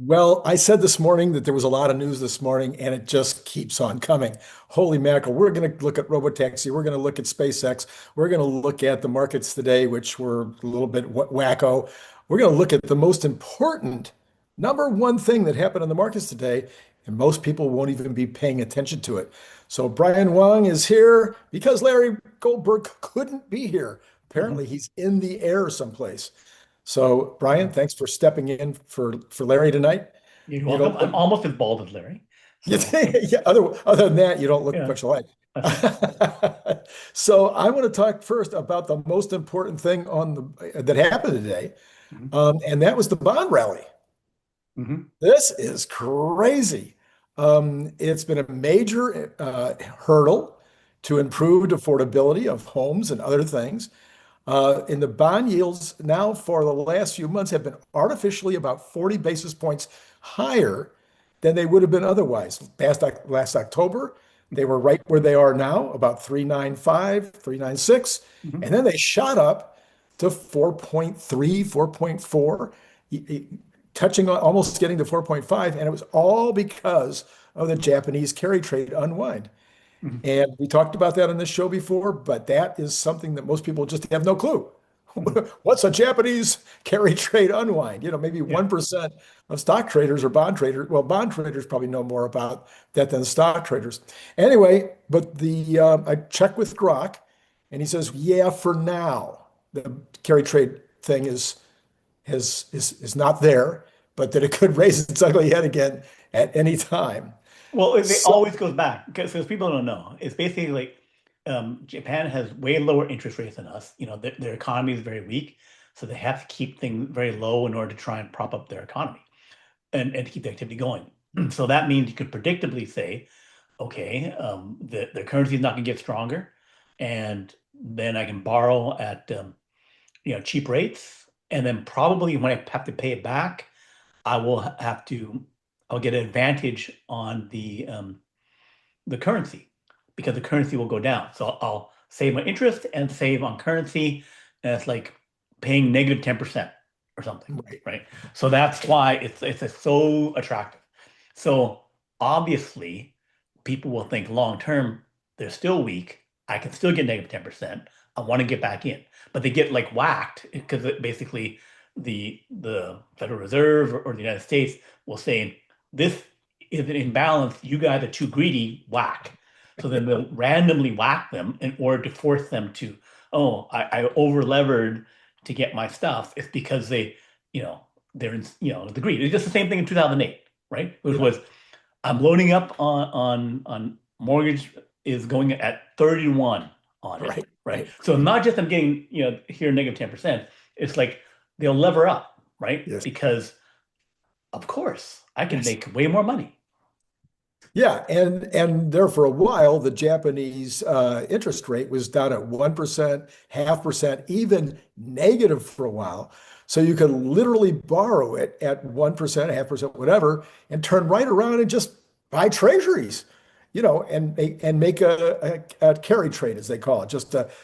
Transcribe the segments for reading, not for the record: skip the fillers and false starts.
Well, I said this morning that there was a lot of news this morning, and it just keeps on coming. Holy mackerel. We're going to look at Robotaxi. We're going to look at SpaceX. We're going to look at the markets today, which were a little bit wacko. We're going to look at the most important, number one thing that happened in the markets today, and most people won't even be paying attention to it. So Brian Wong is here because Larry Goldberg couldn't be here. Apparently, Mhm. he's in the air someplace. So, Brian, thanks for stepping in for Larry tonight. You're You welcome. don't I'm look, almost as bald as Larry. So, yeah, other than that, you don't look yeah. much alike. So, I want to talk first about the most important thing that happened today, Mhm. and that was the bond rally. Mhm. This is crazy. It's been a major hurdle to improved affordability of homes and other things. And the bond yields now for the last few months have been artificially about 40 basis points higher than they would have been otherwise. Last October, they were right where they are now, about 395, 396, Mhm. and then they shot up to 4.3, 4.4, touching on almost getting to 4.5, and it was all because of the Japanese carry trade unwind. Mhm. And we talked about that on this show before, but that is something that most people just have no clue. Mhm. What's a Japanese carry trade unwind? Maybe Yeah. 1% of stock traders or bond traders. Well, bond traders probably know more about that than stock traders. Anyway, but I checked with Grok, and he says, yeah, for now, the carry trade thing is not there, but that it could raise its ugly head again at any time. Well, it So, always goes back because people don't know. It's basically like Japan has way lower interest rates than us. Their economy is very weak, so they have to keep things very low in order to try and prop up their economy and to keep the activity going. So that means you could predictably say, okay, the currency is not going to get stronger, and then I can borrow at cheap rates, and then probably when I have to pay it back, I will have to I'll get an advantage on the currency because the currency will go down. So I'll save my interest and save on currency, and it's like paying negative 10% or something, right. right? So that's why it's so attractive. So obviously, people will think long term they're still weak. I can still get negative 10%. I want to get back in, but they get like whacked because basically the Federal Reserve or the United States will say this is an imbalance. You guys are too greedy. Whack. So then they'll randomly whack them in order to force them to, oh, I over levered to get my stuff. It's because you know, they're in, the greed. It's just the same thing in 2008, right? Which Yeah, was I'm loading up on mortgage is going at 31 on it, right, right? right. So not just I'm getting, here negative 10%, it's like they'll lever up, right? Yes, Because of course I can yes. make way more money. Yeah, and there for a while, the Japanese interest rate was down at 1%, 0.5%, even negative for a while. So you could literally borrow it at 1%, 0.5%, whatever, and turn right around and just buy treasuries, and make a carry trade, as they call it.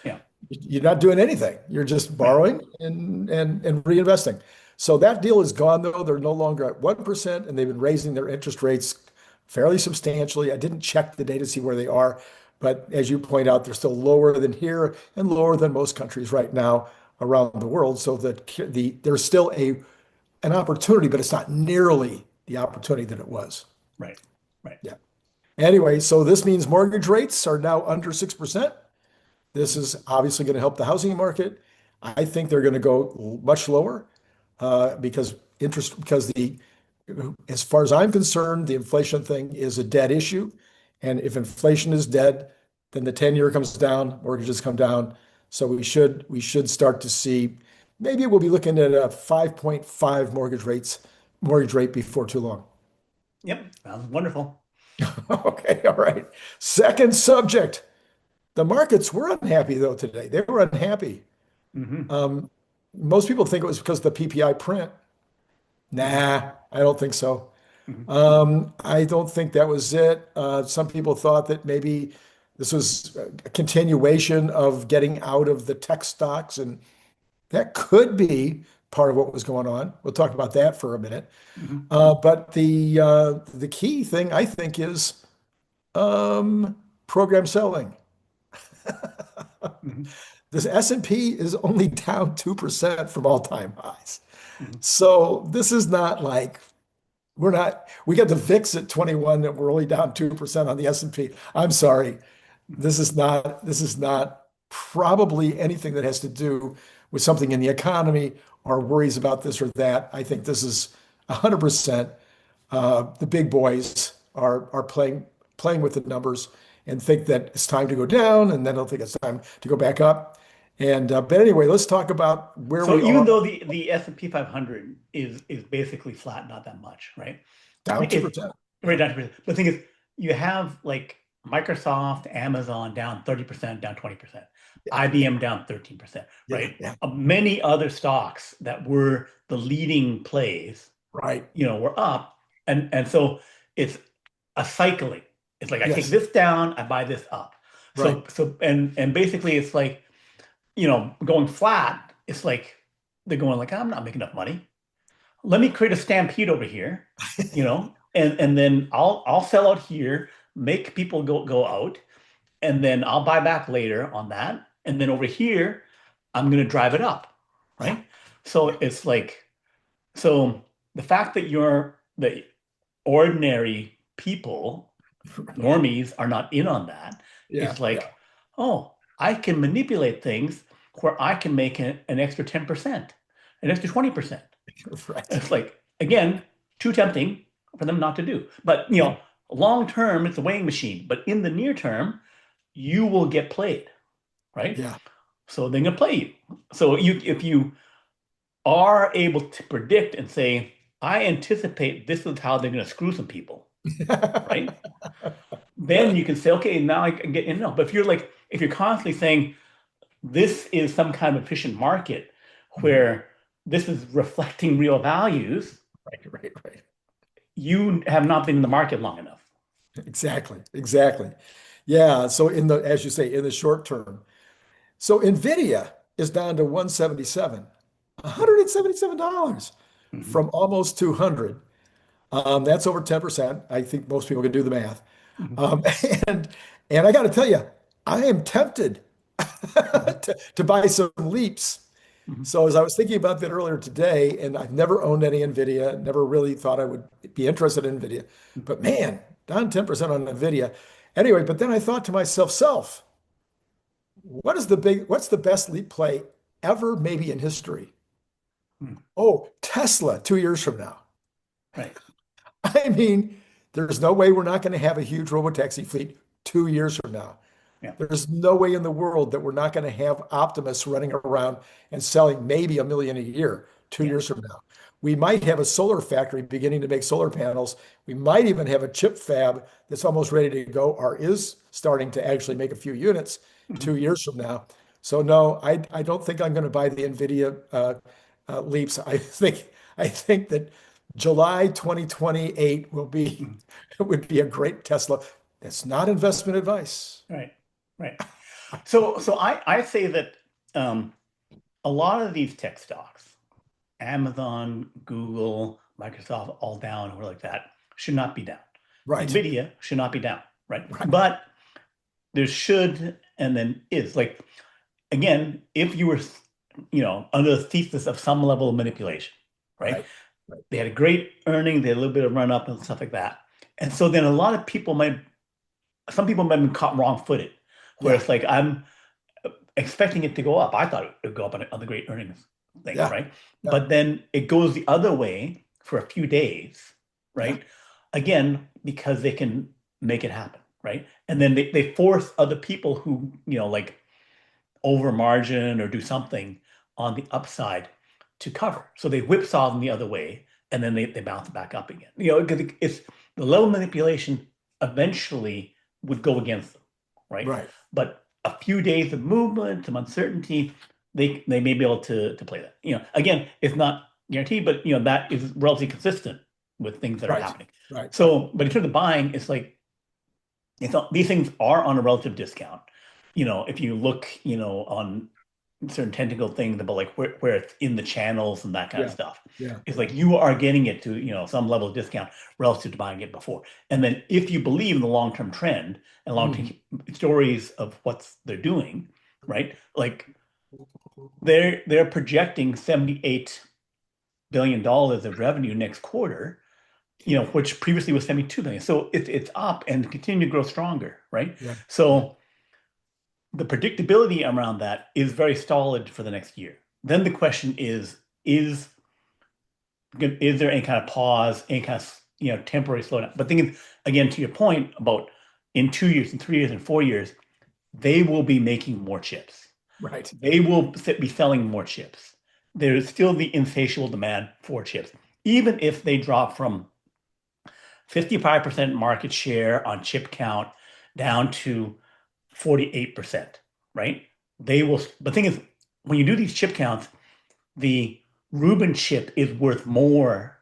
Yeah, You're not doing anything. You're just right. borrowing and reinvesting. So that deal is gone, though. They're no longer at 1%, and they've been raising their interest rates fairly substantially. I didn't check the data to see where they are, but as you point out, they're still lower than here and lower than most countries right now around the world. So that there's still an opportunity, but it's not nearly the opportunity that it was. Right. Right. Yeah. Anyway, so this means mortgage rates are now under 6%. This Mhm. is obviously going to help the housing market. I think they're going to go much lower because as far as I'm concerned, the inflation thing is a dead issue. And if inflation is dead, then the 10-year comes down, mortgages come down. So we should start to see, maybe we'll be looking at a 5.5 mortgage rate before too long. Yep. Sounds wonderful. Okay, all right. Second subject. The markets were unhappy though today. They were unhappy. Hmm. Um, Most people think it was because of the PPI print. Hmm. Nah, I don't think so. Hmm. I don't think that was it. Some people thought that maybe this was a continuation of getting out of the tech stocks, and that could be part of what was going on. We'll talk about that for a minute. Mhm. But the key thing I think is program selling. Mhm. This S&P is only down 2% from all-time highs. Mhm. So this is not like we got the VIX at 21 and we're only down 2% on the S&P. I'm sorry. This is not probably anything that has to do with something in the economy or worries about this or that. I think this is 100% the big boys are playing with the numbers and think that it's time to go down, and then they'll think it's time to go back up. And but anyway, let's talk about where So we even are. though the S&P 500 is basically flat, not that much, right? Down Like it's 2%. right Yeah. down to percent. But the thing is, you have like Microsoft, Amazon down 30%, down 20%, Yeah. Yeah. IBM down 13%, Yeah. right? Yeah. Many other stocks that were the leading plays, Right. were up, and so it's a cycling. It's like I take Yes. this down, I buy this up. Right. And basically it's like, going flat. It's like they're going like, I'm not making enough money. Let me create a stampede over here, and then I'll sell out here, make people go out, and then I'll buy back later on that. And then over here, I'm gonna drive it up, Yeah. right? So Yeah. it's like, so the fact that the ordinary people, Right. normies, are not in on that Yeah. is Yeah. like, oh, I can manipulate things where I can make an extra 10%, an extra 20%. Right. It's like, again, too tempting for them not to do. But, Yeah. long term, it's a weighing machine. But in the near term, you will get played, right? Yeah. So they're gonna play you. So if you are able to predict and say, I anticipate this is how they're gonna screw some people, right? Then you can say, okay, now I can get in. No, but if you're constantly saying this is some kind of efficient market Mhm. where this is reflecting real values, Right. Right. Right. you have not been in the market long enough. Exactly. Exactly. Yeah. So as you say, in the short term. So Nvidia is down to 177, $177 Mhm. from almost 200. That's over 10%. I think most people can do the math. Mhm. Um, and and I got to tell you, I am tempted Mhm. to buy some leaps. Mhm. So as I was thinking about that earlier today, and I've never owned any NVIDIA, never really thought I would be interested in NVIDIA, Mhm. but man, down 10% on NVIDIA. Anyway, but then I thought to myself, what's the best leap play ever, maybe in history? Mhm. Oh, Tesla 2 years from now. Right. I mean, there's no way we're not going to have a huge robotaxi fleet 2 years from now. Yeah. There's no way in the world that we're not going to have optimists running around and selling maybe 1 million a year two Yeah. years from now. We might have a solar factory beginning to make solar panels. We might even have a chip fab that's almost ready to go or is starting to actually make a few units Mhm. 2 years from now. So no, I don't think I'm going to buy the NVIDIA leaps. I think that July 2028 Mhm. would be a great Tesla. That's not investment advice. Right. Right. So I say that um, a lot of these tech stocks, Amazon, Google, Microsoft, all down or like that, should not be down. Right. Nvidia should not be down, right? Right. But there should and then is like, again, if you were, under the thesis of some level of manipulation, right? Right. Right. They had a great earning, they had a little bit of run up and stuff like that. And so then some people might have been caught wrong-footed, where Yeah. it's like, I'm expecting it to go up. I thought it would go up on the great earnings thing, Yeah. right? Yeah. But then it goes the other way for a few days, Yeah. right? Again, because they can make it happen, right? And then they force other people who, like over margin or do something on the upside to cover. So they whipsaw them the other way and then they bounce back up again. Because it's the level of manipulation eventually would go against them, right? Right. But a few days of movement, some uncertainty, they may be able to play that. Again, it's not guaranteed, but that is relatively consistent with things that are Right. happening. Right. Right. So, but in terms of buying, it's like these things are on a relative discount. If you look, on certain technical things about like where it's in the channels and that kind of Yeah. stuff. Yeah. It's Yeah. like you are getting it to, some level of discount relative to buying it before. And then if you believe in the long-term trend and long-term Mhm. stories of what they're doing, right? Like they're projecting $78 billion of revenue next quarter, which previously was 72 billion. So it's up and continue to grow stronger, right? Yeah. Yeah. So the predictability around that is very solid for the next year. Then the question is there any kind of pause, any kind of temporary slowdown? But thinking again to your point about in 2 years, and 3 years, and 4 years, they will be making more chips. Right. They will be selling more chips. There's still the insatiable demand for chips, even if they drop from 55% market share on chip count down to 48%, right? They will, the thing is, when you do these chip counts, the Rubin chip is worth more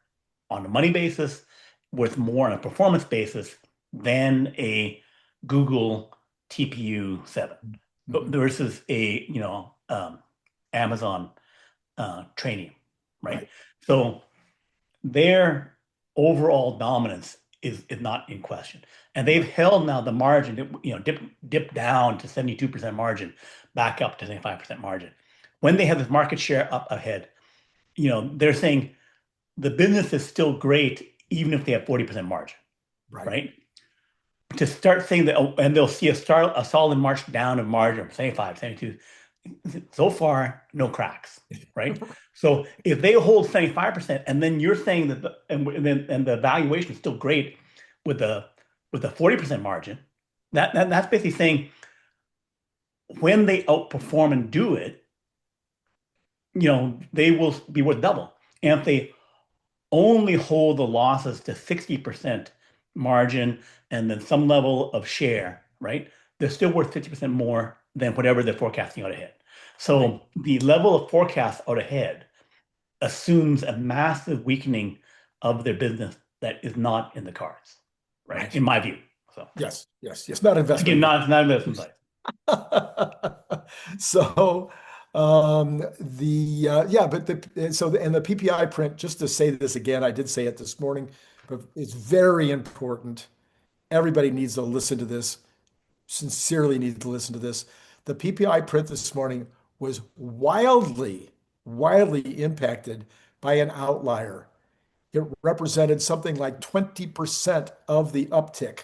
on a money basis, worth more on a performance basis than a Google TPU 7 Mhm. versus a, Amazon Trainium, right? Right. So their overall dominance is not in question. And they've Right. held now the margin, dipped down to 72% margin, back up to 75% margin. When they have this market share up ahead, they're saying the business is still great even if they have 40% margin, Right. right? To start saying that, oh, and they'll see a solid march down of margin, 75, 72. So far, no cracks, right? So if they hold 75%, and then you're saying that the valuation is still great with the 40% margin, that's basically saying when they outperform and do it, they will be worth double. And if they only hold the losses to 60% margin and then some level of share, right? They're still worth 50% more than whatever they're forecasting out ahead. Right. So the level of forecast out ahead assumes a massive weakening of their business that is not in the cards, right? Right. In my view. So Yes. Yes. Yes. Not investment again, advice. not investment advice. So, the yeah, but and the PPI print, just to say this again, I did say it this morning, but it's very important. Everybody needs to listen to this, sincerely need to listen to this. The PPI print this morning was wildly impacted by an outlier. It represented something like 20% of the uptick.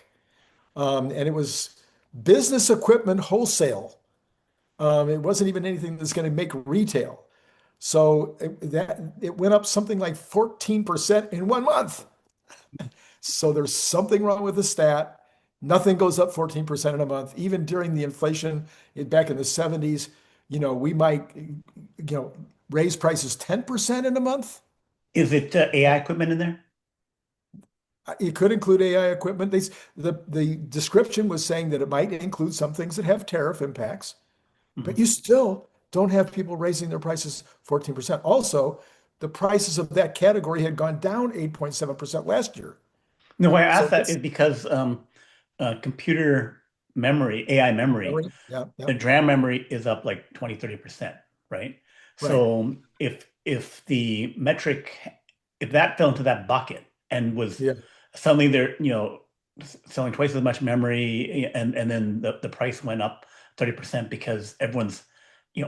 And it was business equipment wholesale. It wasn't even anything that's going to make retail. So it went up something like 14% in 1 month. So there's something wrong with the stat. Nothing goes up 14% in a month. Even during the inflation back in the 70s, we might, raise prices 10% in a month. Is it AI equipment in there? It could include AI equipment. The description was saying that it might include some things that have tariff impacts, but Mhm. you still don't have people raising their prices 14%. Also, the prices of that category had gone down 8.7% last year. No, why I So asked that is this because computer memory, AI memory, memory, yeah, yeah, the DRAM memory is up like 20, 30%, right? right. So if the metric, if that fell into that bucket and was Yeah, suddenly they're, selling twice as much memory and then the price went up 30% because everyone's,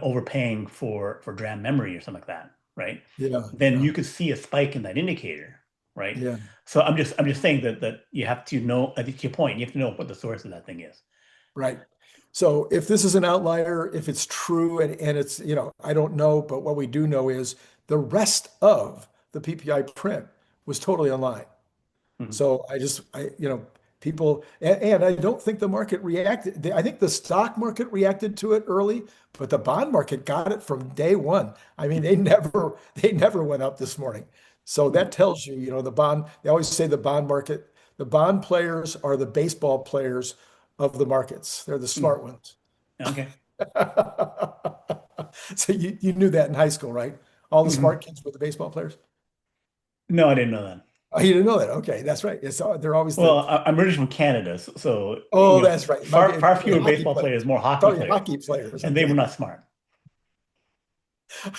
overpaying for DRAM memory or something like that, right? yeah, Then yeah, you could see a spike in that indicator, right? yeah, So I'm just saying that you have to know, I think to your point, you have to know what the source of that thing is. right. So if this is an outlier, if it's true and it's, I don't know, but what we do know is the rest of the PPI print was totally online. Mhm. So people, and I don't think the market reacted. I think the stock market reacted to it early, but the bond market got it from day one. I mean, they never went up this morning. So that tells you, they always say the bond market, the bond players are the baseball players of the markets. They're the Mhm. smart ones. Okay. So you knew that in high school, right? All the Mhm. smart kids were the baseball players. No, I didn't know that. Oh, you didn't know that? Okay, that's right. They're always Well, the. I'm originally from Canada, so Oh, that's right. far far Probably fewer hockey baseball players. players, more hockey Probably players, hockey players. and they were Okay. not smart.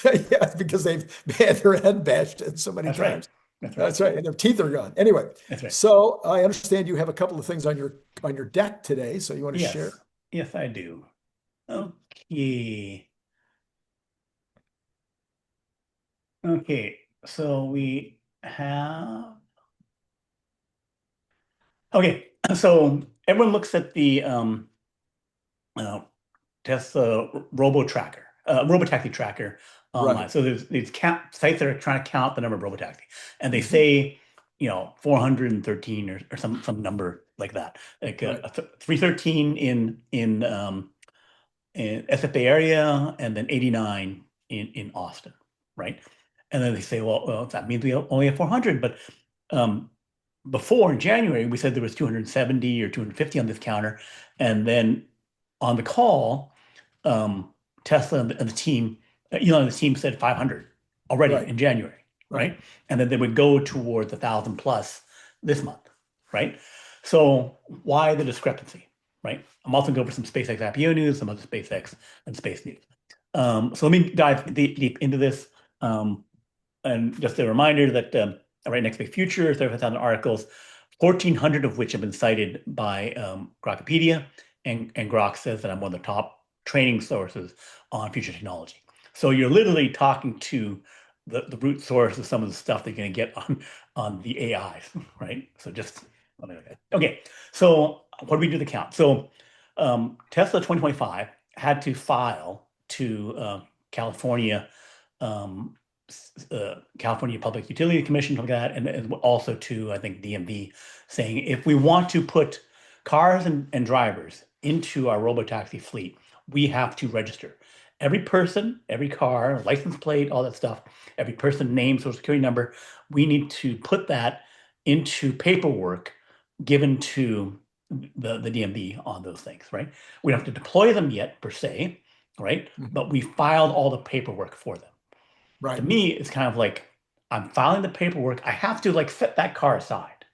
Yeah, because they've had their head bashed in so many That's right. times. That's right. That's right, and their teeth are gone. Anyway, That's right. so I understand you have a couple of things on your deck today, so you want to share? Yes. Yes, I do. Okay. Okay. So we have, okay. So everyone looks at the uh, Tesla Robotaxi tracker online. Right, So there's these sites that are trying to count the number of Robotaxi, and they hmm, say, 413 or some number like that, like right, 313 in SFA area, and then 89 in Austin, right? And then they say, well, that means we only have 400, but um, before in January, we said there was 270 or 250 on this counter. And then on the call, Tesla and the team, Elon and the team said 500 already right, in January, right. right? And then they would go towards 1,000 plus this month, right? So why the discrepancy, right? I'm also going for some SpaceX IPO news, some other SpaceX and space news. So let me dive deep into this. Um, and just a reminder that right next big future, 35,000 articles, 1,400 of which have been cited by Grokipedia, and Grok says that I'm one of the top training sources on future technology. So you're literally talking to the root source of some of the stuff that you're going to get on the AIs, right? So just okay. So what do we do the count? So Tesla 2025 had to file to California um, California Public Utility Commission, something like that, and also to, I think, DMV, saying if we want to put cars and drivers into our robotaxi fleet, we have to register. Every person, every car, license plate, all that stuff, every person, name, social security number, we need to put that into paperwork given to the DMV on those things, right? We don't have to deploy them yet per se, right? Mhm. But we filed all the paperwork for them. To Right, me, it's kind of like I'm filing the paperwork. I have to like set that car aside.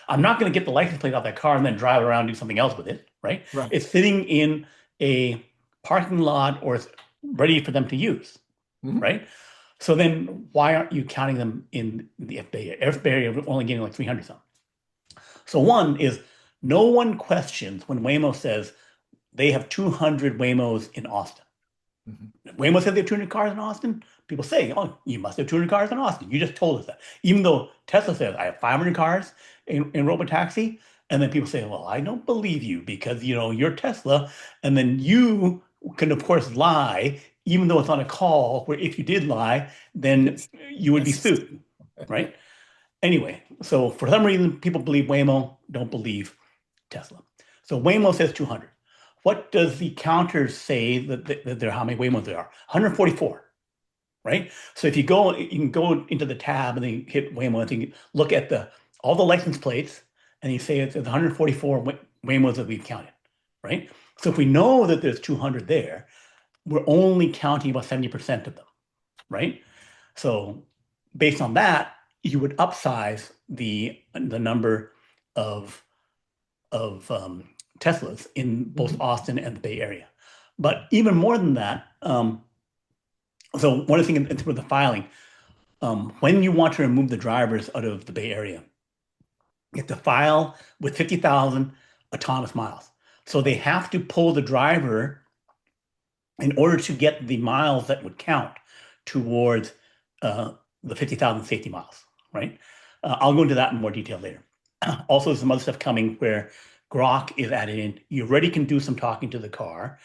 I'm not going to get the license plate off that car and then drive around and do something else with it, right? right. It's sitting in a parking lot or it's ready for them to use, Hmm. right? So then why aren't you counting them in the F Bay area? F Bay area, we're only getting like 300 something. So one is no one questions when Waymo says they have 200 Waymos in Austin. Hmm. Waymo said they have 200 cars in Austin. People say, oh, you must have 200 cars in Austin. You just told us that. Even though Tesla says, I have 500 cars in Robotaxi. And then people say, well, I don't believe you because, you're Tesla. And then you can, of course, lie, even though it's on a call where if you did lie, then Yes, you would be yes. sued, right? Anyway, so for some reason, people believe Waymo, don't believe Tesla. So Waymo says 200. What does the counter say that there how many Waymos there are? 144, right? So if you can go into the tab and then you hit Waymo and you can look at all the license plates and you say it's 144 Waymos that we've counted, right? So if we know that there's 200 there, we're only counting about 70% of them, right? So based on that, you would upsize the number of of Teslas in both Hmm. Austin and the Bay Area. But even more than that, so one of the things with the filing, when you want to remove the drivers out of the Bay Area, you have to file with 50,000 autonomous miles. So they have to pull the driver in order to get the miles that would count towards uh, the 50,000 safety miles, right? I'll go into that in more detail later. Also, there's some other stuff coming where Grok is added in. You already can do some talking to the car.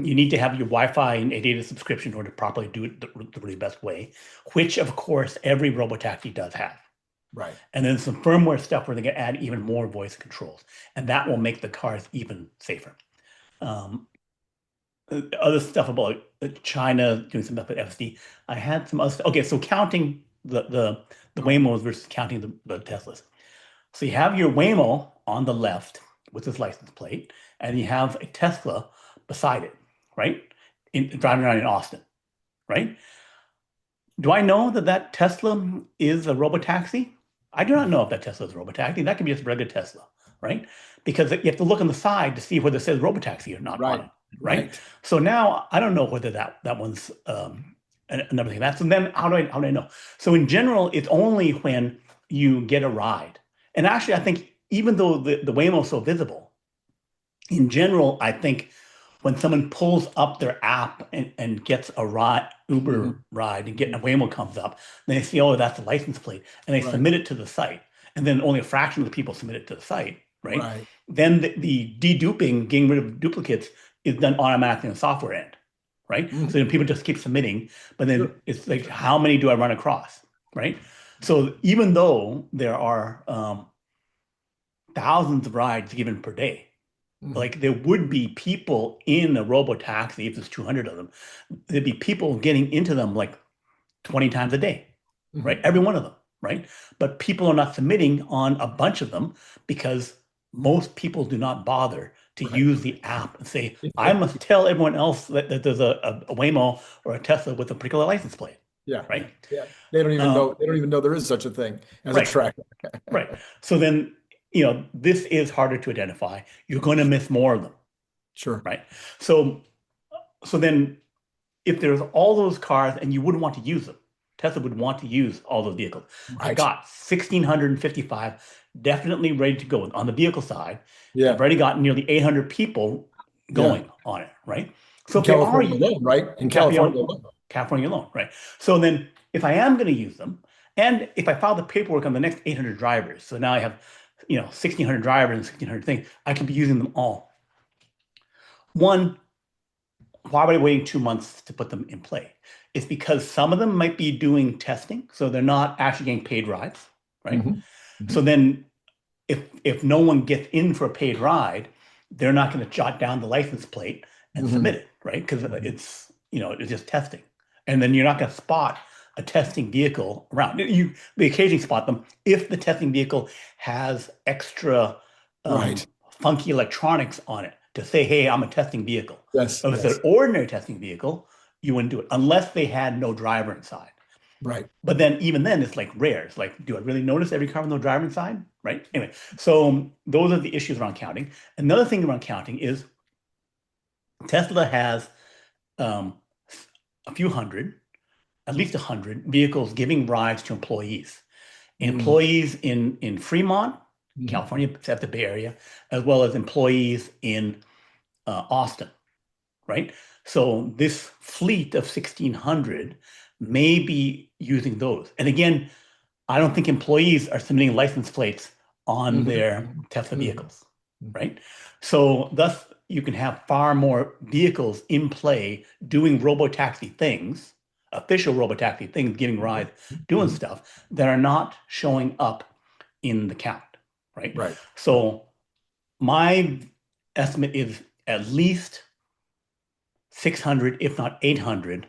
You need to have your Wi-Fi and a data subscription in order to properly do it the really best way, which of course every robotaxi does have. Right. And then some firmware stuff where they can add even more voice controls, and that will make the cars even safer. Um, Other stuff about China doing some stuff with FSD. I had some other stuff. Okay, so counting the Waymos versus counting the Teslas. So you have your Waymo on the left with its license plate, and you have a Tesla beside it, right? Driving around in Austin, right? Do I know that that Tesla is a robotaxi? I do not know if that Tesla is a robotaxi. That could be just a regular Tesla, right? Because you have to look on the side to see whether it says robotaxi or not on Right, it, right? right. So now I don't know whether that one's another thing. That's and then how do I know? So in general, it's only when you get a ride. And actually, I think even though the Waymo is so visible, in general, I think when someone pulls up their app and gets a ride, Hmm. Uber ride, and get a Waymo comes up, then they see, oh, that's the license plate, and they Right. submit it to the site, and then only a fraction of the people submit it to the site, right? Right. Then the deduping, getting rid of duplicates, is done automatically on the software end, right? So Hmm. then people just keep submitting, but then Sure. it's like, how many do I run across, right? So even though there are thousands of rides given per day, Hmm. like there would be people in a robo-taxi, if there's 200 of them, there'd be people getting into them like 20 times a day, right? Every Hmm. one of them, right? But people are not submitting on a bunch of them because most people do not bother to Right. use the app and say, It, I it, must tell everyone else that there's a Waymo or a Tesla with a particular license plate, yeah. right? Yeah. They don't even Um, know. They don't even know there is such a thing as a right, tracker. right. So then, this is harder to identify. You're going to miss more of them, Sure. right? So, so then if there's all those cars and you wouldn't want to use them, Tesla would want to use all those vehicles. I've Right. got 1,655 definitely ready to go on the vehicle side. I've Yeah. already got nearly 800 people Yeah. going on it, right? So In if they are California alone, right? In California, California alone. California alone, right? So then if I am going to use them, and if I file the paperwork on the next 800 drivers, so now I have, 1,600 drivers and 1,600 things, I can be using them all. One, why are we waiting 2 months to put them in play? It's because some of them might be doing testing, so they're not actually getting paid rides, right? Hmm. So Hmm. then if no one gets in for a paid ride, they're not going to jot down the license plate and Hmm. submit it, right? Because Hmm. it's just testing. And then you're not going to spot a testing vehicle around. You may occasionally spot them if the testing vehicle has extra Right. funky electronics on it to say, hey, I'm a testing vehicle. Yes. If it's an Yes. ordinary testing vehicle, you wouldn't do it unless they had no driver inside. Right. But then even then, it's like rare. It's like, do I really notice every car with no driver inside? Right? Anyway, so those are the issues around counting. Another thing around counting is Tesla has um, a few hundred, at least 100 vehicles giving rides to employees. Mm. Employees in Fremont, Mhm. California, at the Bay Area, as well as employees in Austin, right? So this fleet of 1,600 may be using those. And again, I don't think employees are submitting license plates on Mhm. their Mhm. Tesla Mhm. vehicles, Mhm. right? So thus you can have far more vehicles in play doing robotaxi things, official robotaxi things, giving rides, doing Mhm. stuff that are not showing up in the count, right? Right. Right. So my estimate is at least 600, if not 800,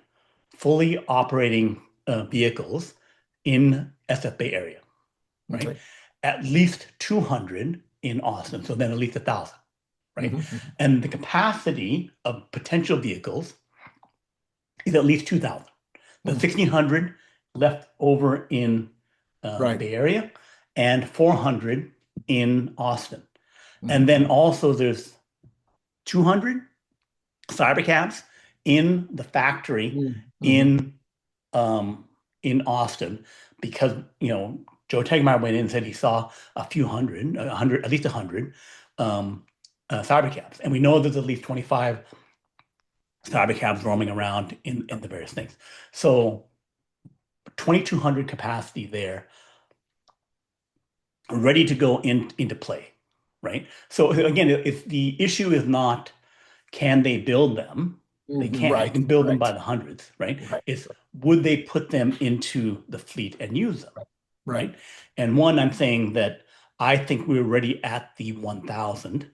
fully operating vehicles in SF Bay area, right? Okay. At least 200 in Austin, so then at least 1,000, right? Mhm. Mhm. And the capacity of potential vehicles is at least 2,000. The Mhm. 1,600 left over in the Right. Bay Area and 400 in Austin. And Mhm. then Mhm. also there's 200 cybercabs in the factory Mhm. Mhm. in um, in Austin because Joe Tegmeyer went in and said he saw a hundred, at least 100 um, cybercabs, and we know there's at least 25 cybercabs roaming around in the various things. So 2,200 capacity there, ready to go into play, right? So again, if the issue is not can they build them? They Mhm. can. You Right. can build them by Right. the hundreds, right? Right. It's would they put them into the fleet and use them, Right. right? And one, I'm saying that I think we were already at the 1,000,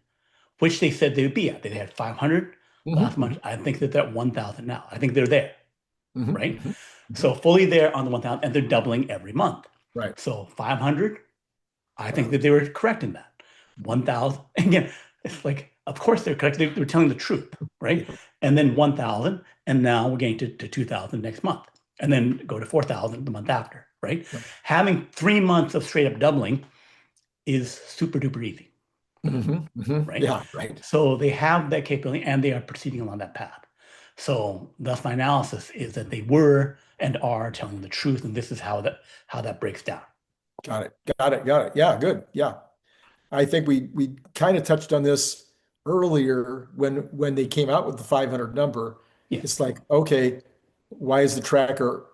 which they said they would be at. They had 500 last Mhm. month. Mhm. I think that they're at 1,000 now. I think they're there, Mhm. right? Mhm. So Mhm. fully there on the 1,000, and they're doubling every month. Right. So 500, I think Wow. that they were correct in that. 1,000, again, it's like, of course they're correct. They're telling the truth, right? Yeah. And then 1,000, and now we're getting to 2,000 next month, and then go to 4,000 the month after, right? Right. Having 3 months of straight up doubling is super duper easy for them, Mhm. Mhm. right? Yeah. Right. So they have that capability, and they are proceeding along that path. So thus my analysis is that they were and are telling the truth, and this is how that breaks down. Got it. Got it. Got it. Yeah, good. Yeah. I think we kind of touched on this earlier when they came out with the 500 number. Yeah, It's like, okay, why is the tracker,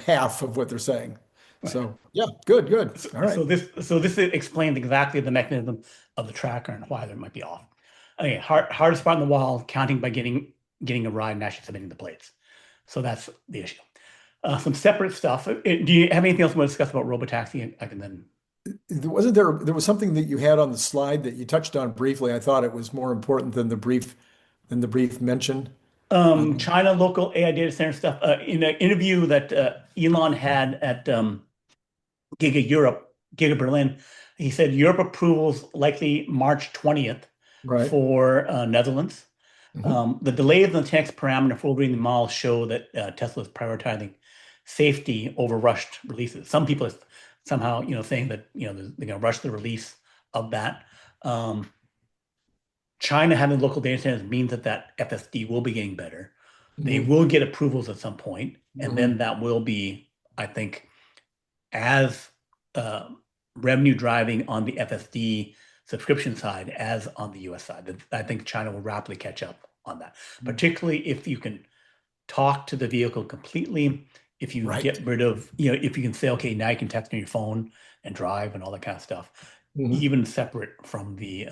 half of what they're saying? right. So, yeah, good, good. So, All right. so this explains exactly the mechanism of the tracker and why there might be off. Okay, hardest part in the wall, counting by getting a ride and actually submitting the plates. So that's the issue. Some separate stuff. Do you have anything else you want to discuss about Robotaxi? I can then. There was something that you had on the slide that you touched on briefly. I thought it was more important than the brief mention. Um, China local AI data center stuff. In an interview that Elon had at Giga Europe, Giga Berlin, he said Europe approvals likely March 20th right. for Netherlands. Mhm. The delays in the tax parameter for overeating the model show that Tesla is prioritizing safety over rushed releases. Some people are somehow, saying that, they're going to rush the release of that. Um, China having local data centers means that FSD will be getting better. They Mhm. will get approvals at some point, and then Mhm. that will be, I think, as uh, revenue driving on the FSD subscription side as on the US side. I think China will rapidly catch up on that, particularly if you can talk to the vehicle completely. If you Right. get rid of, if you can say, okay, now you can text on your phone and drive and all that kind of stuff, Mhm. even separate from the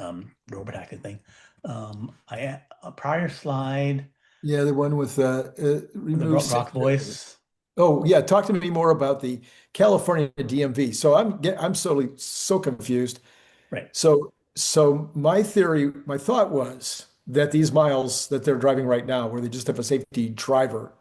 Robotaxi thing. A prior slide, Yeah, the one with the remove. Rock voice. Oh, yeah. Talk to me more about the California DMV. So I'm so confused. Right. So my thought was that these miles that they're driving right now, where they just have a safety driver,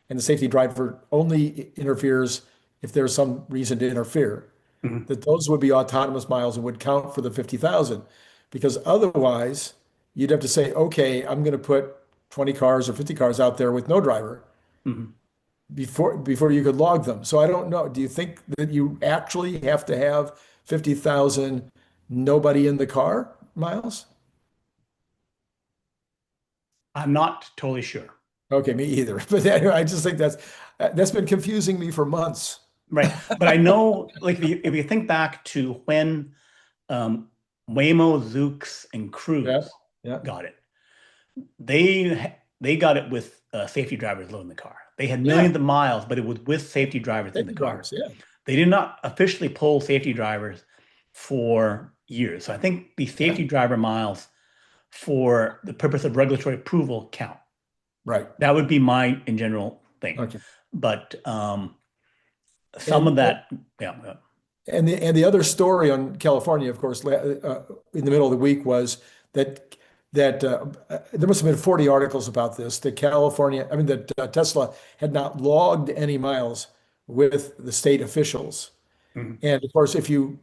and the safety driver only interferes if there's some reason to interfere, Mhm. that those would be autonomous miles and would count for the 50,000. Because otherwise, you'd have to say, okay, I'm going to put 20 cars or 50 cars out there with no driver Mhm. before you could log them. So I don't know. Do you think that you actually have to have 50,000 nobody in the car miles? I'm not totally sure. Okay, me either. But anyway, I just think that's been confusing me for months. Right. But I know, like, if you think back to when um, Waymo, Zoox, and Yeah, Cruise yeah, got it, they got it with safety drivers loading the car. They had yeah. millions of miles, but it was with safety drivers in the Safety car. drivers, yeah. They did not officially pull safety drivers for years. So I think the Yeah, safety driver miles for the purpose of regulatory approval count. right. That would be my in general thing. Okay. But some of And that, yeah, and the other story on California, of course, in the middle of the week was that there must have been 40 articles about this. That California, I mean, that Tesla had not logged any miles with the state officials. mhm, And of course, if you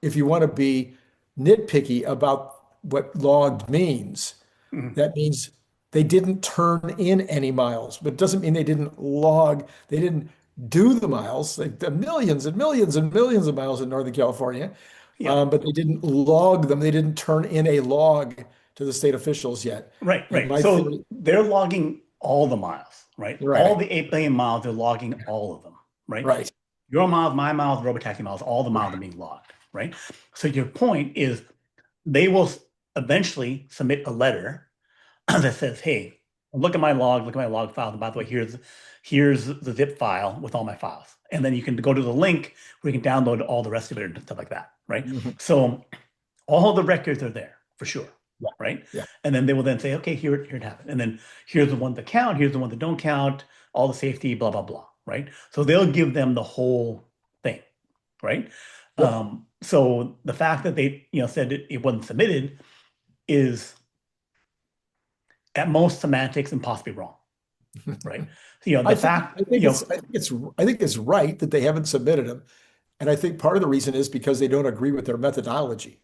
want to be nitpicky about what logged means, mhm, that means they didn't turn in any miles, but it doesn't mean they didn't log, they didn't do the miles. They did millions and millions and millions of miles in Northern California, yeah, but they didn't log them. They didn't turn in a log to the state officials yet. right, And right. my So theory, they're logging all the miles, right? All right, the 8 billion miles, they're logging all of them, right? right, Your miles, my miles, Robotaxi miles, all the miles are right. being logged, right? So your point is they will eventually submit a letter that says, "Hey, look at my log, look at my log files, and by the way, here's the zip file with all my files." And then you can go to the link where you can download all the rest of it and stuff like that, right? Mhm. So all the records are there for sure, Yeah, right? yeah, And then they will then say, "Okay, here it happened," and then here's the ones that count, here's the ones that don't count, all the safety, blah blah blah, right? So they'll give them the whole thing, right? yep. So the fact that they said it wasn't submitted is at most semantics and possibly wrong, right? The I think fact, I think it's I think it's I think it's right that they haven't submitted them. And I think part of the reason is because they don't agree with their methodology.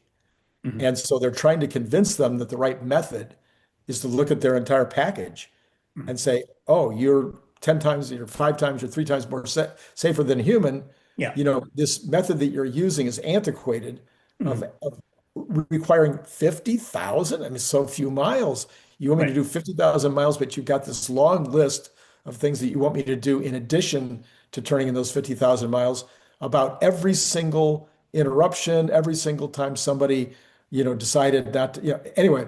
mhm, And so they're trying to convince them that the right method is to look at their entire package mhm. and say, oh, you're 10 times, you're 5 times, you're 3 times more safer than human. Yeah. This method that you're using is antiquated of, Mhm. of requiring 50,000. I mean, so few miles. You want me to Right. do 50,000 miles, but you've got this long list of things that you want me to do in addition to turning in those 50,000 miles about every single interruption, every single time somebody, decided not to, anyway,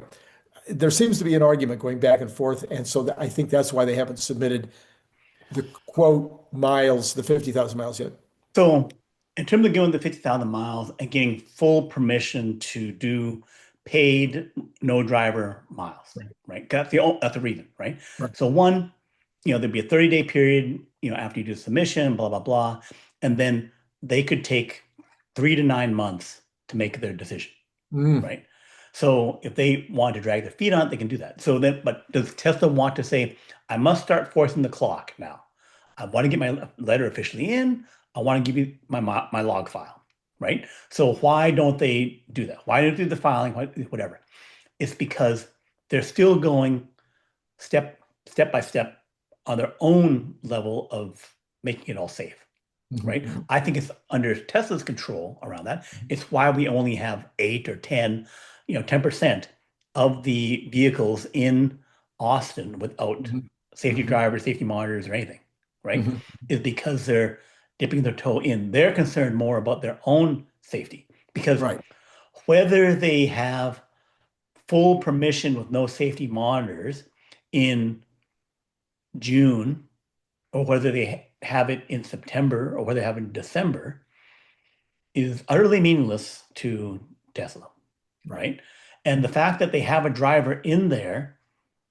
there seems to be an argument going back and forth. And so I think that's why they haven't submitted the quote miles, the 50,000 miles yet. So, in terms of going the 50,000 miles and getting full permission to do paid no driver miles, Right. right? That's the reason, right? Right. So one, there'd be a 30-day period, after you do submission, blah, blah, blah. And then they could take 3 to 9 months to make their decision, Mm, right? So if they want to drag their feet on it, they can do that. So then, but does Tesla want to say, I must start forcing the clock now? I want to get my letter officially in. I want to give you my log file, right? So why don't they do that? Why don't they do the filing? Whatever. It's because they're still going step by step on their own level of making it all safe, mhm, right? mhm, I think it's under Tesla's control around that. It's why we only have 8 or 10, 10% of the vehicles in Austin without mhm, safety mhm, drivers, safety monitors, or anything, right? mhm. Is because they're dipping their toe in. They're concerned more about their own safety because Right. whether they have full permission with no safety monitors in June or whether they have it in September or whether they have it in December is utterly meaningless to Tesla, Right. right? And the fact that they have a driver in there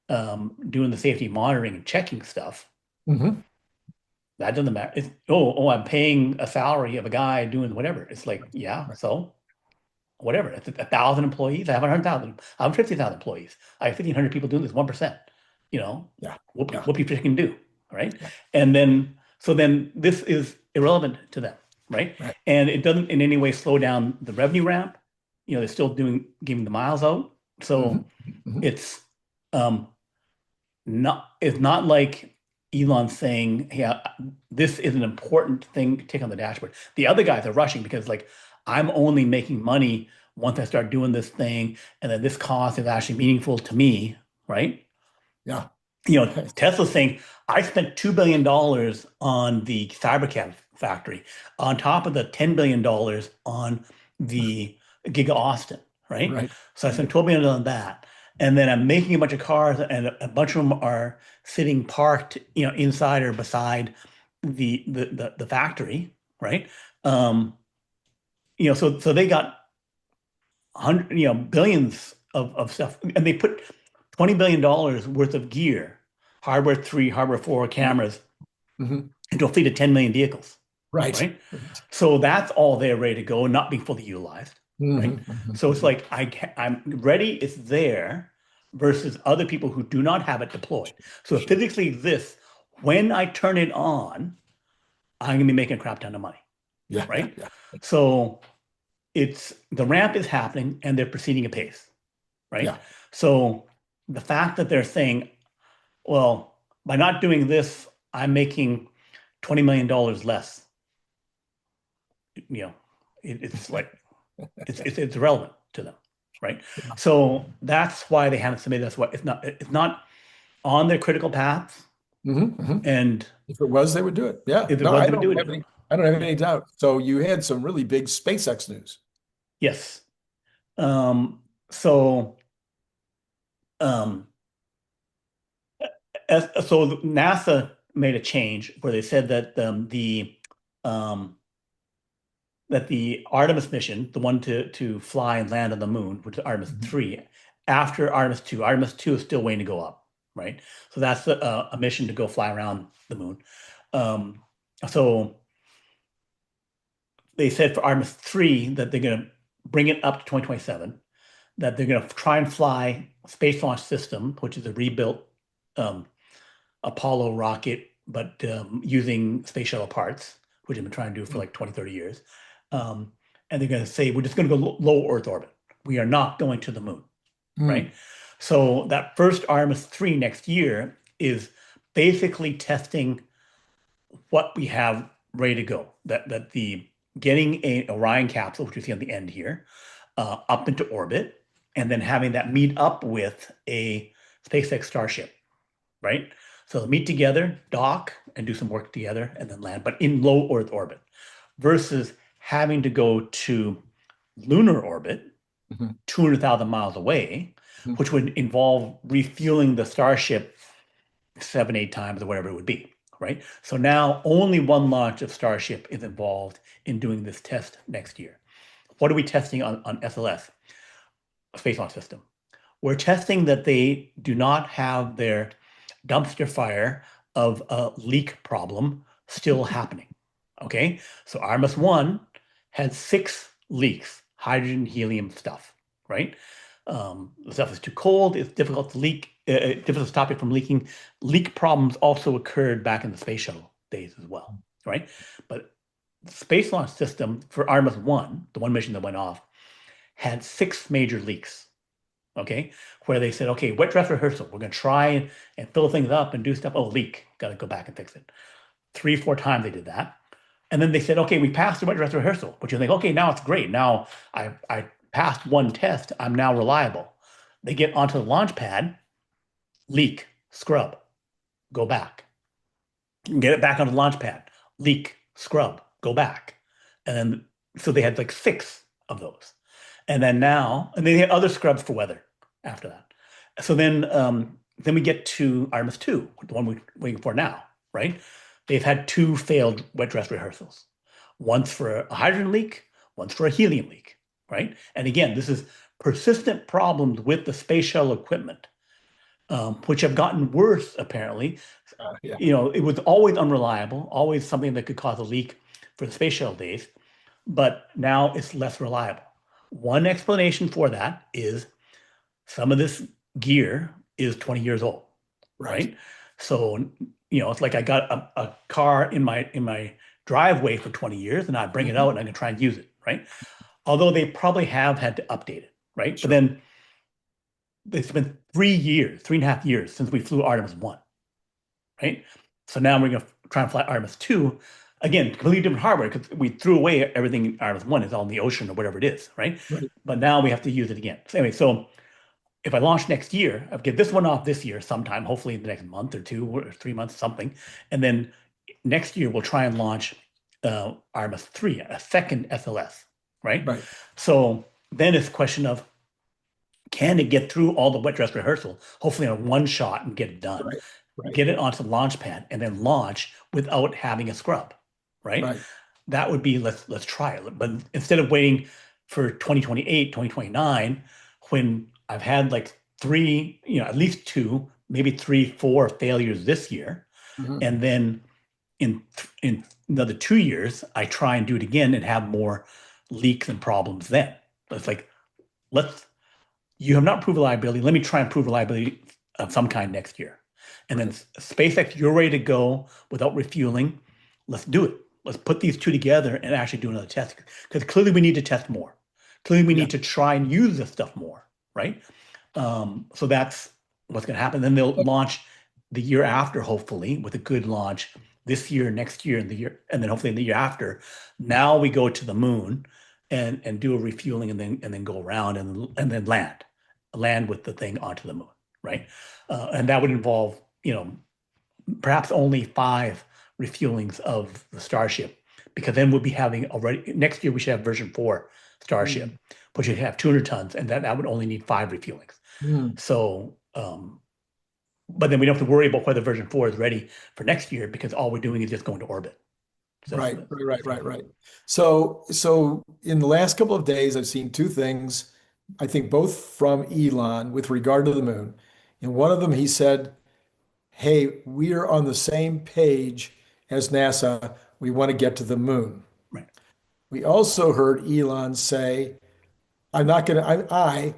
doing the safety monitoring and checking stuff, Mhm. that doesn't matter. Oh, I'm paying a salary of a guy doing whatever. It's like, yeah, Right. so whatever. It's 1,000 employees. I have 100,000. I have 50,000 employees. I have 1,500 people doing this, 1%. You know, Yeah. Yeah. whoopie fish can do, right? Yeah. And then this is irrelevant to them, right? Right. And it doesn't in any way slow down the revenue ramp. They're still giving the miles out. Mhm, So mhm. it's um it's not like Elon saying, yeah, this is an important thing to take on the dashboard. The other guys are rushing because like I'm only making money once I start doing this thing, and then this cost is actually meaningful to me, right? Yeah. Tesla's saying, I spent $2 billion on the cybercab factory on top of the $10 billion on the Giga Austin, right? Right. So I spent Right. 12 billion on that. And then I'm making a bunch of cars and a bunch of them are sitting parked, inside or beside the factory, right? Um, so they got billions of stuff and they put $20 billion worth of gear, hardware 3, hardware 4 Right. cameras Mhm. into a fleet of 10 million vehicles, Right. right? So that's all there ready to go, not being fully utilized, right? Mhm, mhm, So it's mhm. like I'm ready, it's there versus other people who do not have it deployed. So it Sure. physically exists. When I turn it on, I'm gonna be making a crap ton of money, Yeah. Yeah. right? Yeah. So it's the ramp is happening and they're proceeding apace, right? Yeah. So the fact that they're saying, well, by not doing this, I'm making $20 million less, you know, it's like it's irrelevant to them, right? So that's why they haven't submitted. That's why it's not on their critical paths. Mhm, mhm. And If it was, they would do it. Yeah. if it No, was, I they would don't do it. have any. I don't have any doubt. So you had some really big SpaceX news. Yes. Um, so um, so NASA made a change where they said that um, the Artemis mission, the one to fly and land on the moon, which is Artemis Mhm. 3, after Artemis 2 is still waiting to go up, right? So that's a mission to go fly around the moon. Um, so they said for Artemis 3 that they're going to bring it up to 2027, that they're going to try and fly Space Launch System, which is a rebuilt um, Apollo rocket, but using space shuttle parts, which they've been trying to do for like 20, 30 years. Um, and they're going to say, we're just going to go low Earth orbit. We are not going to the moon, right? Mm. So that first Artemis 3 next year is basically testing what we have ready to go. That the getting a Orion capsule, which you see on the end here, up into orbit, and then having that meet up with a SpaceX Starship, right? So they'll meet together, dock, and do some work together, and then land, but in low Earth orbit, versus having to go to lunar orbit, Mhm. 200,000 miles away, Mhm. which would involve refueling the Starship 7, 8 times or whatever it would be, right? So now only one launch of Starship is involved in doing this test next year. What are we testing on SLS, Space Launch System? We're testing that they do not have their dumpster fire of a leak problem still happening. Okay, so Artemis 1 had 6 leaks, hydrogen, helium stuff, right? The stuff is too cold, it's difficult to leak, difficult to stop it from leaking. Leak problems also occurred back in the space shuttle days as well, right? But the Space Launch System for Artemis 1, the one mission that went off, had 6 major leaks, okay? Where they said, okay, wet dress rehearsal. We're going to try and fill things up and do stuff. Oh, leak. Got to go back and fix it. 3, 4 times they did that. And then they said, okay, we passed the wet dress rehearsal. But you think, okay, now it's great. Now I passed one test. I'm now reliable. They get onto the launch pad, leak, scrub, go back. Get it back on the launch pad, leak, scrub, go back. And then, so they had like 6 of those. And then now, and they had other scrubs for weather after that. So then we get to Artemis 2, the one we're waiting for now, right? They've had 2 failed wet dress rehearsals. Once for a hydrogen leak, once for a helium leak, right? And again, this is persistent problems with the space shuttle equipment, which have gotten worse apparently. Yeah. It was always unreliable, always something that could cause a leak for the space shuttle days, but now it's less reliable. One explanation for that is some of this gear is 20 years old, Right. right? So, it's like I got a car in my driveway for 20 years and I bring it Mhm. out and I can try and use it, right? Although they probably have had to update it, right? But Sure. then it's been 3 years, 3.5 years since we flew Artemis 1, right? So now we're going to try and fly Artemis 2. Again, completely different hardware because we threw away everything in Artemis 1. It's all in the ocean or whatever it is, right? Right. But now we have to use it again. So anyway, so if I launch next year, I'll get this one off this year sometime, hopefully in the next month or 2 or 3 months, something. And then next year, we'll try and launch Artemis 3, a second SLS, right? Right. So then it's a question of, can it get through all the wet dress rehearsal, hopefully on one shot and get it done, Right. Right. get it onto the launch pad, and then launch without having a scrub, right? Right. That would be let's try it. But instead of waiting for 2028, 2029, when I've had like three, at least two, maybe 3, 4 failures this year, Mhm. and then in another 2 years, I try and do it again and have more leaks and problems then. But it's like, let's you have not proved reliability. Let me try and prove reliability of some kind next year. And then Right. SpaceX, you're ready to go without refueling. Let's do it. Let's put these two together and actually do another test. Because clearly we need to test more. Clearly we Yeah. need to try and use this stuff more, right? So that's what's going to happen. Then they'll launch the year after, hopefully, with a good launch this year, next year, and then hopefully in the year after. Now we go to the moon and do a refueling and then go around and then land with the thing onto the moon, right? And that would involve, perhaps only 5 refuelings of the Starship, because then we'll be having already next year we should have version 4 Starship, Mm. which would have 200 tons, and that would only need 5 refuelings. Mm. So, but then we don't have to worry about whether version 4 is ready for next year because all we're doing is just going to orbit. So Right. Right. Right. Right. Right. So in the last couple of days, I've seen two things. I think both from Elon with regard to the moon. And one of them, he said, "Hey, we are on the same page as NASA. We want to get to the moon." right. We also heard Elon say, I'm not going to,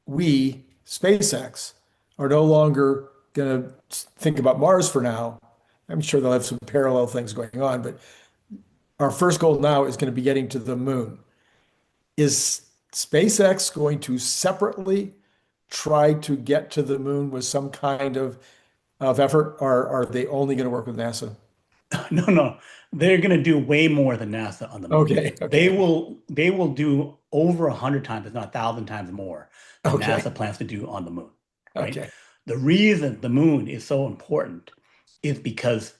we, SpaceX, are no longer going to think about Mars for now. I'm sure they'll have some parallel things going on, but our first goal now is going to be getting to the moon. Is SpaceX going to separately try to get to the moon with some kind of effort, or are they only going to work with NASA? No, no, they're going to do way more than NASA on the moon. Okay, They okay, will they will do over 100 times, if not 1,000 times more than okay, NASA plans to do on the moon, right? okay. The reason the moon is so important is because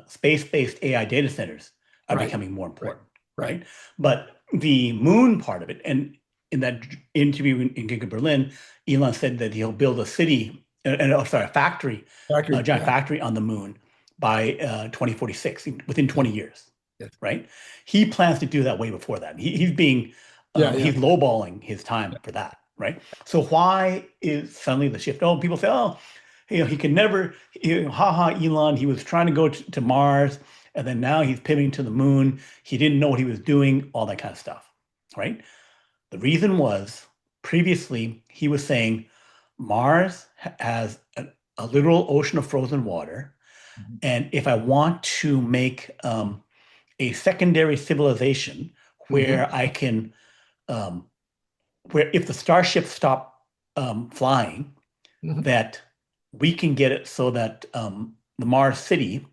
space-based AI data centers are Right. becoming more Right. important, Right. right? But the moon part of it, and in that interview in Giga Berlin, Elon said that he'll build a city, sorry, a factory, a Factory. giant Yeah. factory on the moon by 2046, within Yeah. 20 years, Yeah. right? He plans to do that way before that. Yeah. Yeah. He's lowballing his time for that, right? So why is suddenly the shift? Oh, people say, oh, he can never, haha, Elon, he was trying to go to Mars, and then now he's pivoting to the moon. He didn't know what he was doing, all that kind of stuff, right? The reason was previously he was saying Mars has a literal ocean of frozen water. Mhm. And if I want to make a secondary civilization Mhm. where I can, um, where if the starships stop flying, Mhm. that we can get it so that the Mars city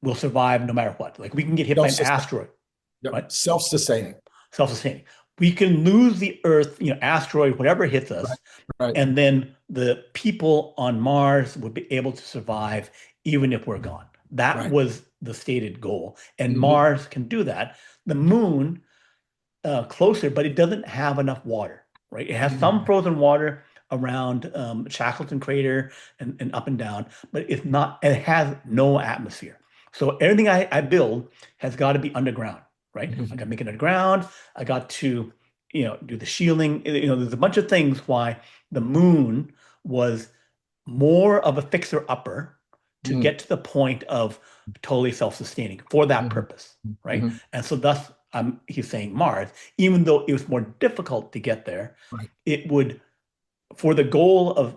will survive no matter what. Like we can get hit by an Self-sustaining. asteroid, Yep. right? Self-sustaining. Self-sustaining. We can lose the Earth, asteroid, whatever hits Right. us, Right. and then the people on Mars would be able to survive even if we're gone. That Right. was the stated goal, and Mhm. Mars can do that. The moon closer, but it doesn't have enough water, right? It has some Mhm. frozen water around Shackleton crater and up and down, but it's not, it has no atmosphere. So everything I build has got to be underground, right? I got to Mhm. make it underground. I got to, do the shielding. There's a bunch of things why the moon was more of a fixer-upper to Mhm. get to the point of totally self-sustaining for that Mhm. purpose, right? Mhm. And so thus, he's saying Mars, even though it was more difficult to get there, Right. it would, for the goal of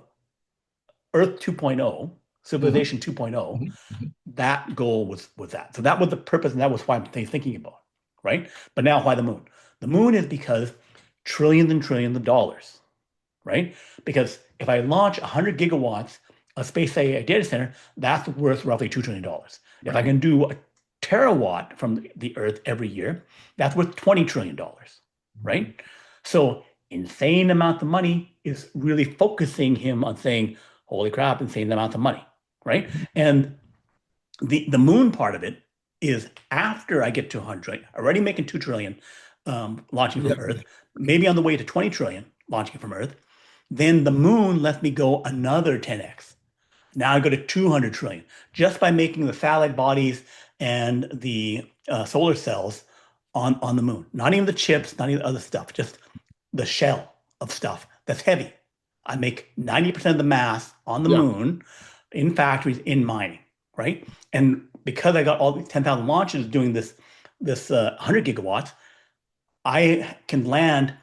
Earth 2.0, Mhm. Civilization 2.0, Mhm. Mhm. that goal was that. So that was the purpose, and that was why I'm thinking about, right? But now, why the moon? The moon is because trillions and trillions of dollars, right? Because if I launch 100 gigawatts of space AI data center, that's worth roughly $2 trillion. If I Right. can do a terawatt from the Earth every year, that's worth $20 trillion, Mhm. right? So insane amount of money is really focusing him on saying, holy crap, insane amount of money, right? And the moon part of it is after I get to 100, already making 2 trillion launching Yeah. from Earth, maybe on the way to 20 trillion launching from Earth. Then the moon lets me go another 10x. Now I go to 200 trillion just by making the satellite bodies and the solar cells on the moon. Not even the chips, not even the other stuff, just the shell of stuff that's heavy. I make 90% of the mass on the Yeah. moon in factories in mining, right? And because I got all these 10,000 launches doing this 100 gigawatts, I can land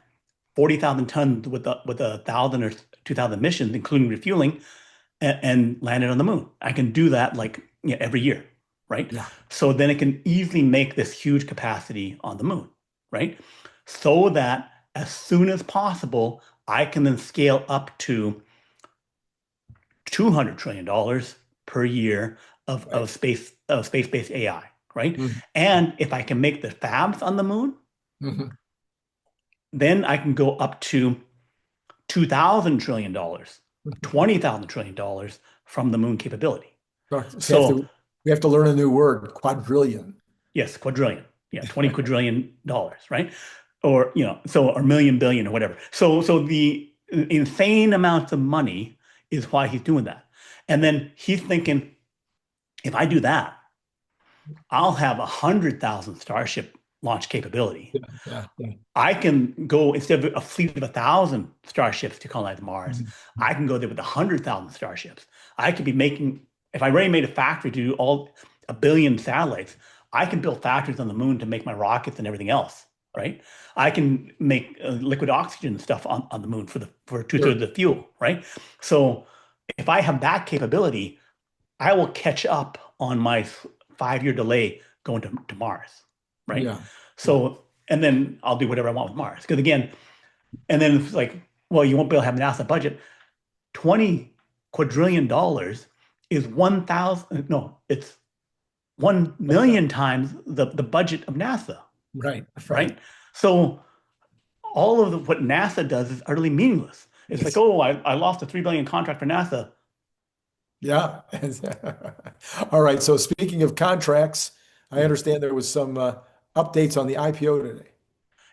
40,000 tons with a thousand or 2,000 missions, including refueling, and land it on the moon. I can do that like every year, right? Yeah. So then it can easily make this huge capacity on the moon, right? So that as soon as possible, I can then scale up to $200 trillion per year Right. of space-based AI, right? Mhm. And if I can make the fabs on the moon, Mhm. then I can go up to $2,000 trillion, $20,000 trillion from the moon capability. So So we have to learn a new word, quadrillion. yes, quadrillion. Yeah, 20 quadrillion dollars, right? Or, or million billion or whatever. So the insane amounts of money is why he's doing that. And then he's thinking, if I do that, I'll have 100,000 Starship launch capability. Yeah. Yeah. Yeah. I can go, instead of a fleet of 1,000 starships to colonize Mars, Mhm. I can go there with 100,000 starships. I could be making, if I already made a factory to do all a billion satellites, I can build factories on the moon to make my rockets and everything else, right? I can make liquid oxygen stuff on the moon for two-thirds Sure. of the fuel, right? So if I have that capability, I will catch up on my 5-year delay going to Mars, right? Yeah. Yeah. So, and then I'll do whatever I want with Mars. Because again, and then it's like, well, you won't be able to have an NASA budget. 20 quadrillion dollars is 1,000, no, it's 1 million times the budget of NASA, Right. Right. right? So all of what NASA does is utterly meaningless. It's like, Yes. oh, I lost a 3 billion contract for NASA. Yeah. All right. So speaking of contracts, I understand there was some updates on the IPO today.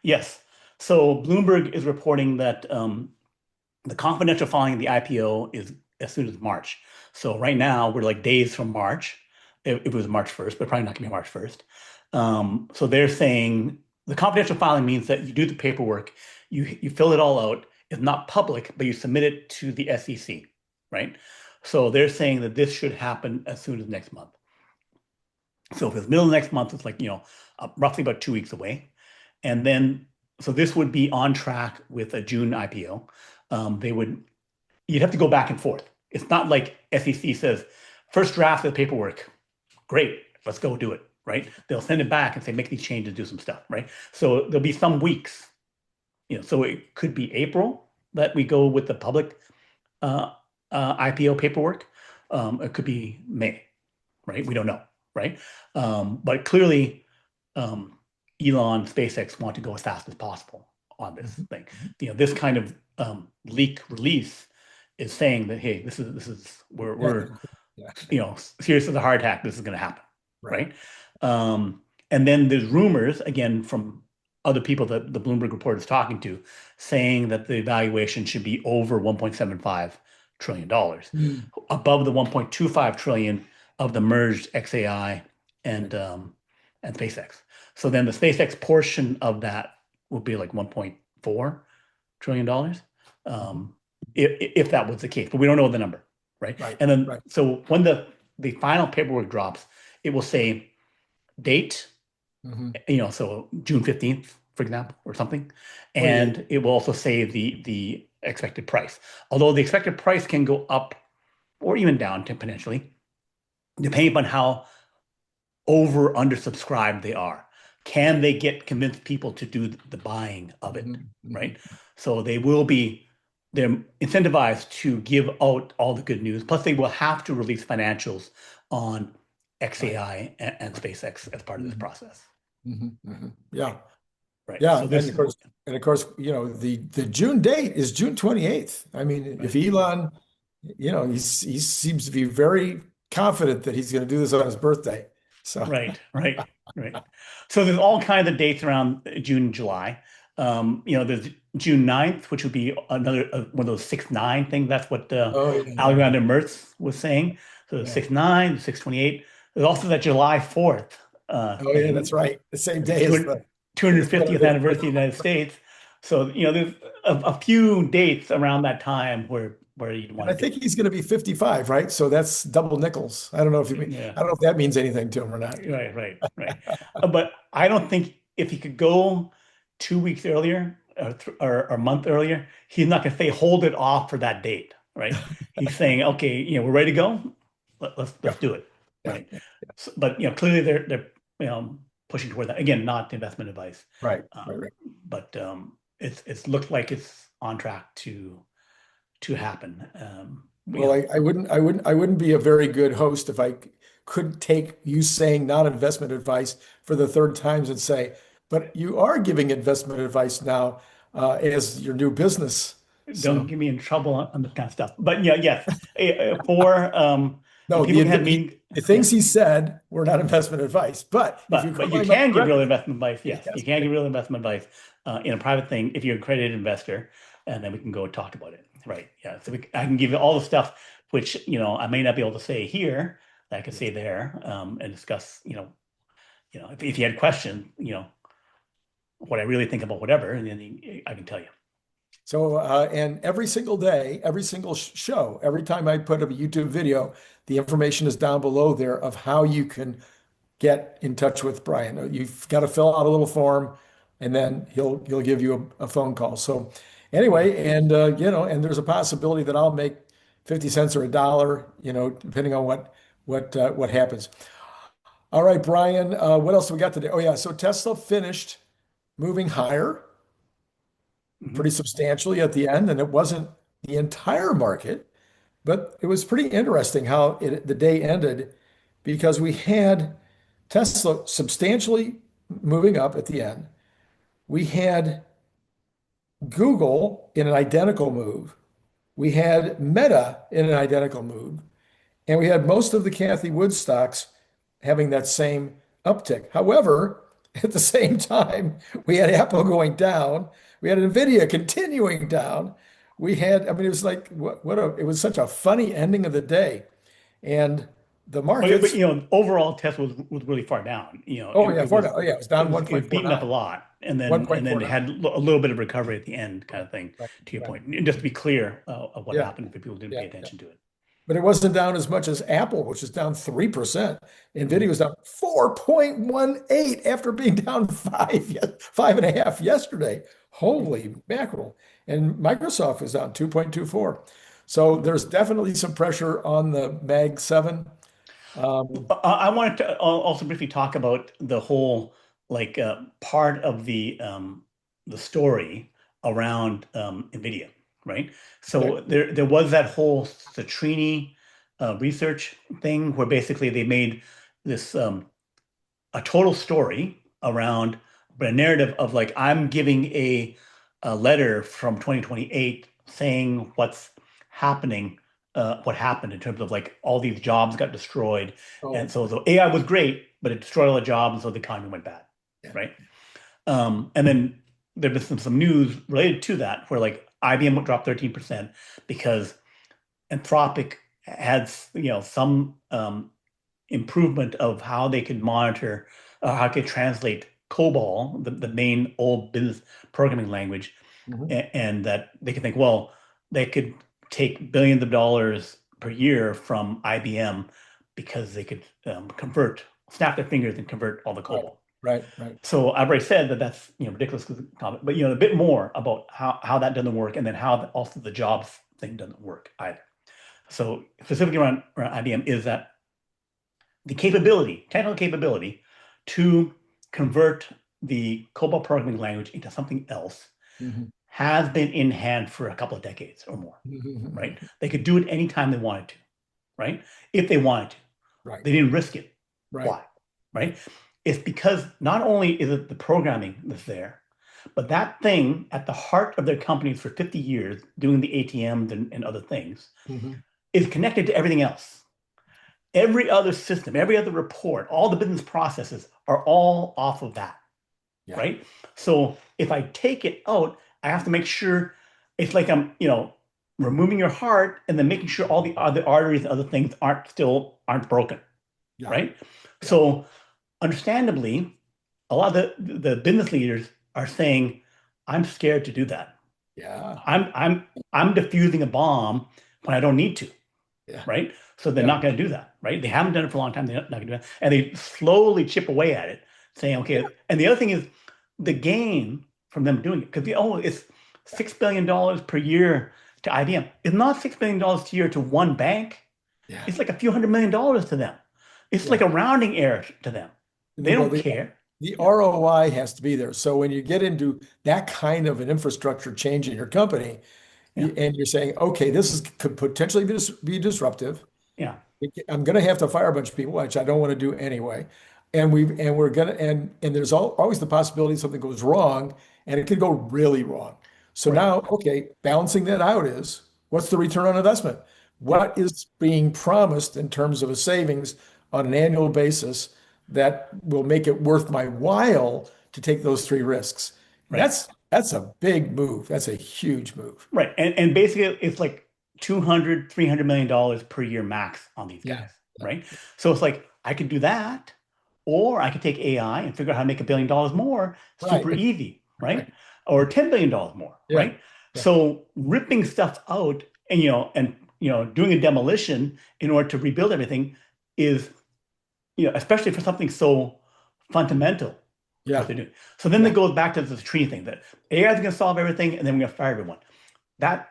Yes. So Bloomberg is reporting that the confidential filing of the IPO is as soon as March. So right now we're like days from March. It was March 1st, but probably not going to be March 1st. So they're saying the confidential filing means that you do the paperwork, you fill it all out. It's not public, but you submit it to the SEC, right? So they're saying that this should happen as soon as next month. So if it's middle of next month, it's like, roughly about 2 weeks away. And then, so this would be on track with a June IPO. You'd have to go back and forth. It's not like SEC says, first draft of the paperwork, great, let's go do it, right? They'll send it back and say, make these changes, do some stuff, right? So there'll be some weeks, so it could be April that we go with the public uh, IPO paperwork. It could be May, right? We don't know, right? But clearly, um, Elon, SpaceX want to go as fast as possible on this Mhm. thing. Mhm. This kind of leak release is saying that, hey, this is Yeah. we're Yeah. serious as a hard attack. This is going to happen, Right. right? Um, and then there's rumors again from other people that the Bloomberg report is talking to, saying that the valuation should be over 1.75 trillion dollars, Mm. above the 1.25 trillion of the merged XAI Right. and SpaceX. So then the SpaceX portion of that will be like 1.4 trillion dollars, Mhm. um, if that was the case. But we don't know the number, right? Right. And then Right. so when the final paperwork drops, it will say date, Mhm. so June 15th, for example, or something, 28. and it will also say the expected price. Although the expected price can go up or even down to potentially, depending upon how over undersubscribed they are. Can Right. they get convince people to do the buying of it, Mhm. Mhm. right? So they're incentivized to give out all the good news. Plus, they will have to release financials on Right. XAI and SpaceX as part of this Mhm. process, Mhm. Mhm. right? Yeah. Right. Yeah. So And this, of course, the June date is June 28th. I mean, if right, Elon, he seems to be very confident that he's going to do this on his birthday. So, right. So there's all kinds of dates around June, July. There's June 9th, which would be another one of those 6-9 things. That's what oh yeah, yeah, yeah. Alexander Mertz was saying. So the Yeah. 6-9, 6/28. There's also that July 4th Oh yeah, that's thing, right. The same the day as the 200 as the 250th benedict. anniversary of the United States. So, there's a few dates around that time where you'd And want I to do think it. he's going to be 55, right? So that's double nickels. Yeah. I don't know if that means anything to him or not. Right. But I don't think if he could go 2 weeks earlier or a month earlier, he's not going to say hold it off for that date, right? He's saying, okay, we're ready to go. Yeah, Let's do it, yeah, right? yeah. So, but clearly they're pushing toward that again, not investment advice, Right, right, um, right. but it's looked like it's on track to happen. Well, I wouldn't be a very good host if I couldn't take you saying non-investment advice for the third times and say, but you are giving investment advice now as your new business. Don't So get me in trouble on this kind of stuff. But yeah, yes, for no, people can have mean, the yeah. things he said were not investment advice. But if you But you call him up can give real directly, investment advice. Yes, you yes, can give real investment advice in a private thing if you're a accredited investor, and then we can go talk about it. Right? Yeah. So I can give you all the stuff which I may not be able to say here that I could say yes. there and discuss. If you had questions, what I really think about whatever, and then I can tell you. So, and every single day, every single show, every time I put up a YouTube video, the information is down below there of how you can get in touch with Brian. You've got to fill out a little form, and then he'll give you a phone call. So, Okay. anyway, and and there's a possibility that I'll make 50 cents or a dollar, depending on what happens. All right, Brian, what else we got today? Oh yeah, so Tesla finished moving higher pretty Mhm. substantially at the end, and it wasn't the entire market, but it was pretty interesting how the day ended because we had Tesla substantially moving up at the end. We had Google in an identical move. We had Meta in an identical move. And we had most of the Kathy Wood stocks having that same uptick. However, at the same time, we had Apple going down. We had Nvidia continuing down. We had, I mean, it was like it was such a funny ending of the day. And the But markets, overall, Tesla was really far down. oh yeah, oh yeah, it was it down was it was beaten up a 1.49, lot, and then it 1.49. had a little bit of recovery at the end, kind Right, of thing. right, To your right. point, and just to be clear of what Yeah, happened for people who didn't yeah, pay yeah. attention to it. But it wasn't down as much as Apple, which is down 3%. Nvidia Mhm. was down 4.18 after being down 5.5 yesterday. Holy mackerel. And Microsoft was down 2.24. So there's definitely some pressure on the Mag 7. I wanted to also briefly talk about the whole part of the story around NVIDIA, right? Okay. So there was that whole Citrini research thing where basically they made this a total story around, but a narrative of like I'm giving a letter from 2028 saying what's happening, what happened in terms of like all these jobs got destroyed, and Oh, so the AI was great, but it destroyed all the jobs, and so the economy went bad, yeah. right? And then there was some news related to that where like IBM dropped 13% because Anthropic had some improvement of how they could monitor, how they could translate COBOL, the main old business programming language, Mhm. and that they could think, well, they could take billions of dollars per year from IBM because they could convert, snap their fingers and convert all the Right, COBOL. right, right. So I've already said that that's ridiculous comment, but a bit more about how that doesn't work, and then how also the jobs thing doesn't work either. So specifically around IBM is that the capability, technical capability to convert the COBOL programming language into something else Mhm. has been in hand for a couple of decades or more, right? Mhm. They could do it anytime they wanted to, right? If they wanted to. Right, They didn't risk it. right, Why? right. Right? It's because not only is it the programming that's there, but that thing at the heart of their companies for 50 years, doing the ATMs and other things, Mhm. is connected to everything else. Every other system, every other report, all the business processes are all off of that, Yeah, right? So if I take it out, I have to make sure it's like I'm, removing your heart and then making sure all the other arteries and other things aren't broken, yeah, right? yeah, So understandably, a lot of the business leaders are saying, I'm scared to do that. yeah, I'm diffusing a bomb when I don't need to, yeah, right? So they're yeah. not going to do that, right? They haven't done it for a long time. They're not going to do that. And they slowly chip away at it, saying, okay. And the other thing is the gain from them doing it, because it's $6 billion per year to IBM. It's not $6 billion a year to one bank. Yeah, It's like a few $100 million to them. It's like yeah. a rounding error to them. They Well, don't care. the Yeah, ROI has to be there. So when you get into that kind of an infrastructure change in your company, yeah, and you're saying, okay, could potentially be disruptive. yeah, I'm going to have to fire a bunch of people, which I don't want to do anyway. We're gonna and there's always the possibility something goes wrong, and it could go really wrong. So right, now, okay, balancing that out is what's the return on investment? yeah, What is being promised in terms of a savings on an annual basis that will make it worth my while to take those three risks? And right. that's a big move. That's a huge move. Right. And basically it's like 200, $300 million per year max on these Yeah. guys, Yeah. right? So it's like I could do that, or I could take AI and figure out how to make $1 billion more super Right. easy, right? Right. Or $10 billion more, Yeah. right? Yeah. So ripping stuff out and doing a demolition in order to rebuild everything is, especially for something so fundamental, what Yeah. they're doing. So then it Yeah. goes back to this tree thing that AI is going to solve everything, and then we're going to fire everyone. That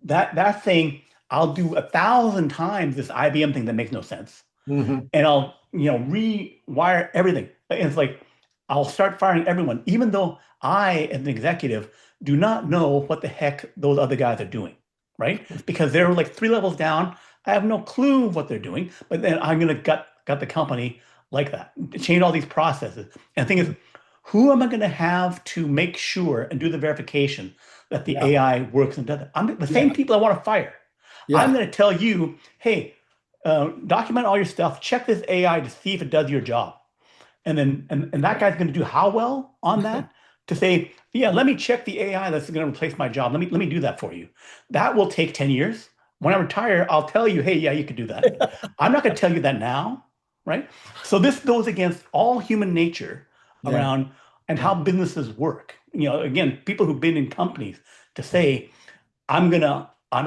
that thing, I'll do 1,000 times this IBM thing that makes no sense, Hmm. and I'll rewire everything. And it's like I'll start firing everyone, even though I, as an executive, do not know what the heck those other guys are doing, right? Because they're like three levels down. I have no clue what they're doing, but then I'm gonna gut the company like that, change all these processes. And the thing is, who am I going to have to make sure and do the verification that the Yeah. AI works and does it? I'm the same Yeah. people I want to fire. I'm Yeah. going to tell you, hey, document all your stuff, check this AI to see if it does your job. And then and that guy's going to do how well on that to say, yeah, let me check the AI that's going to replace my job. Let me do that for you. That will take 10 years. When I retire, I'll tell you, hey, yeah, you could do that. I'm not going to tell you that now, right? So this goes against all human nature Yeah, around and yeah, how businesses work. Again, people who've been in companies to say, I mean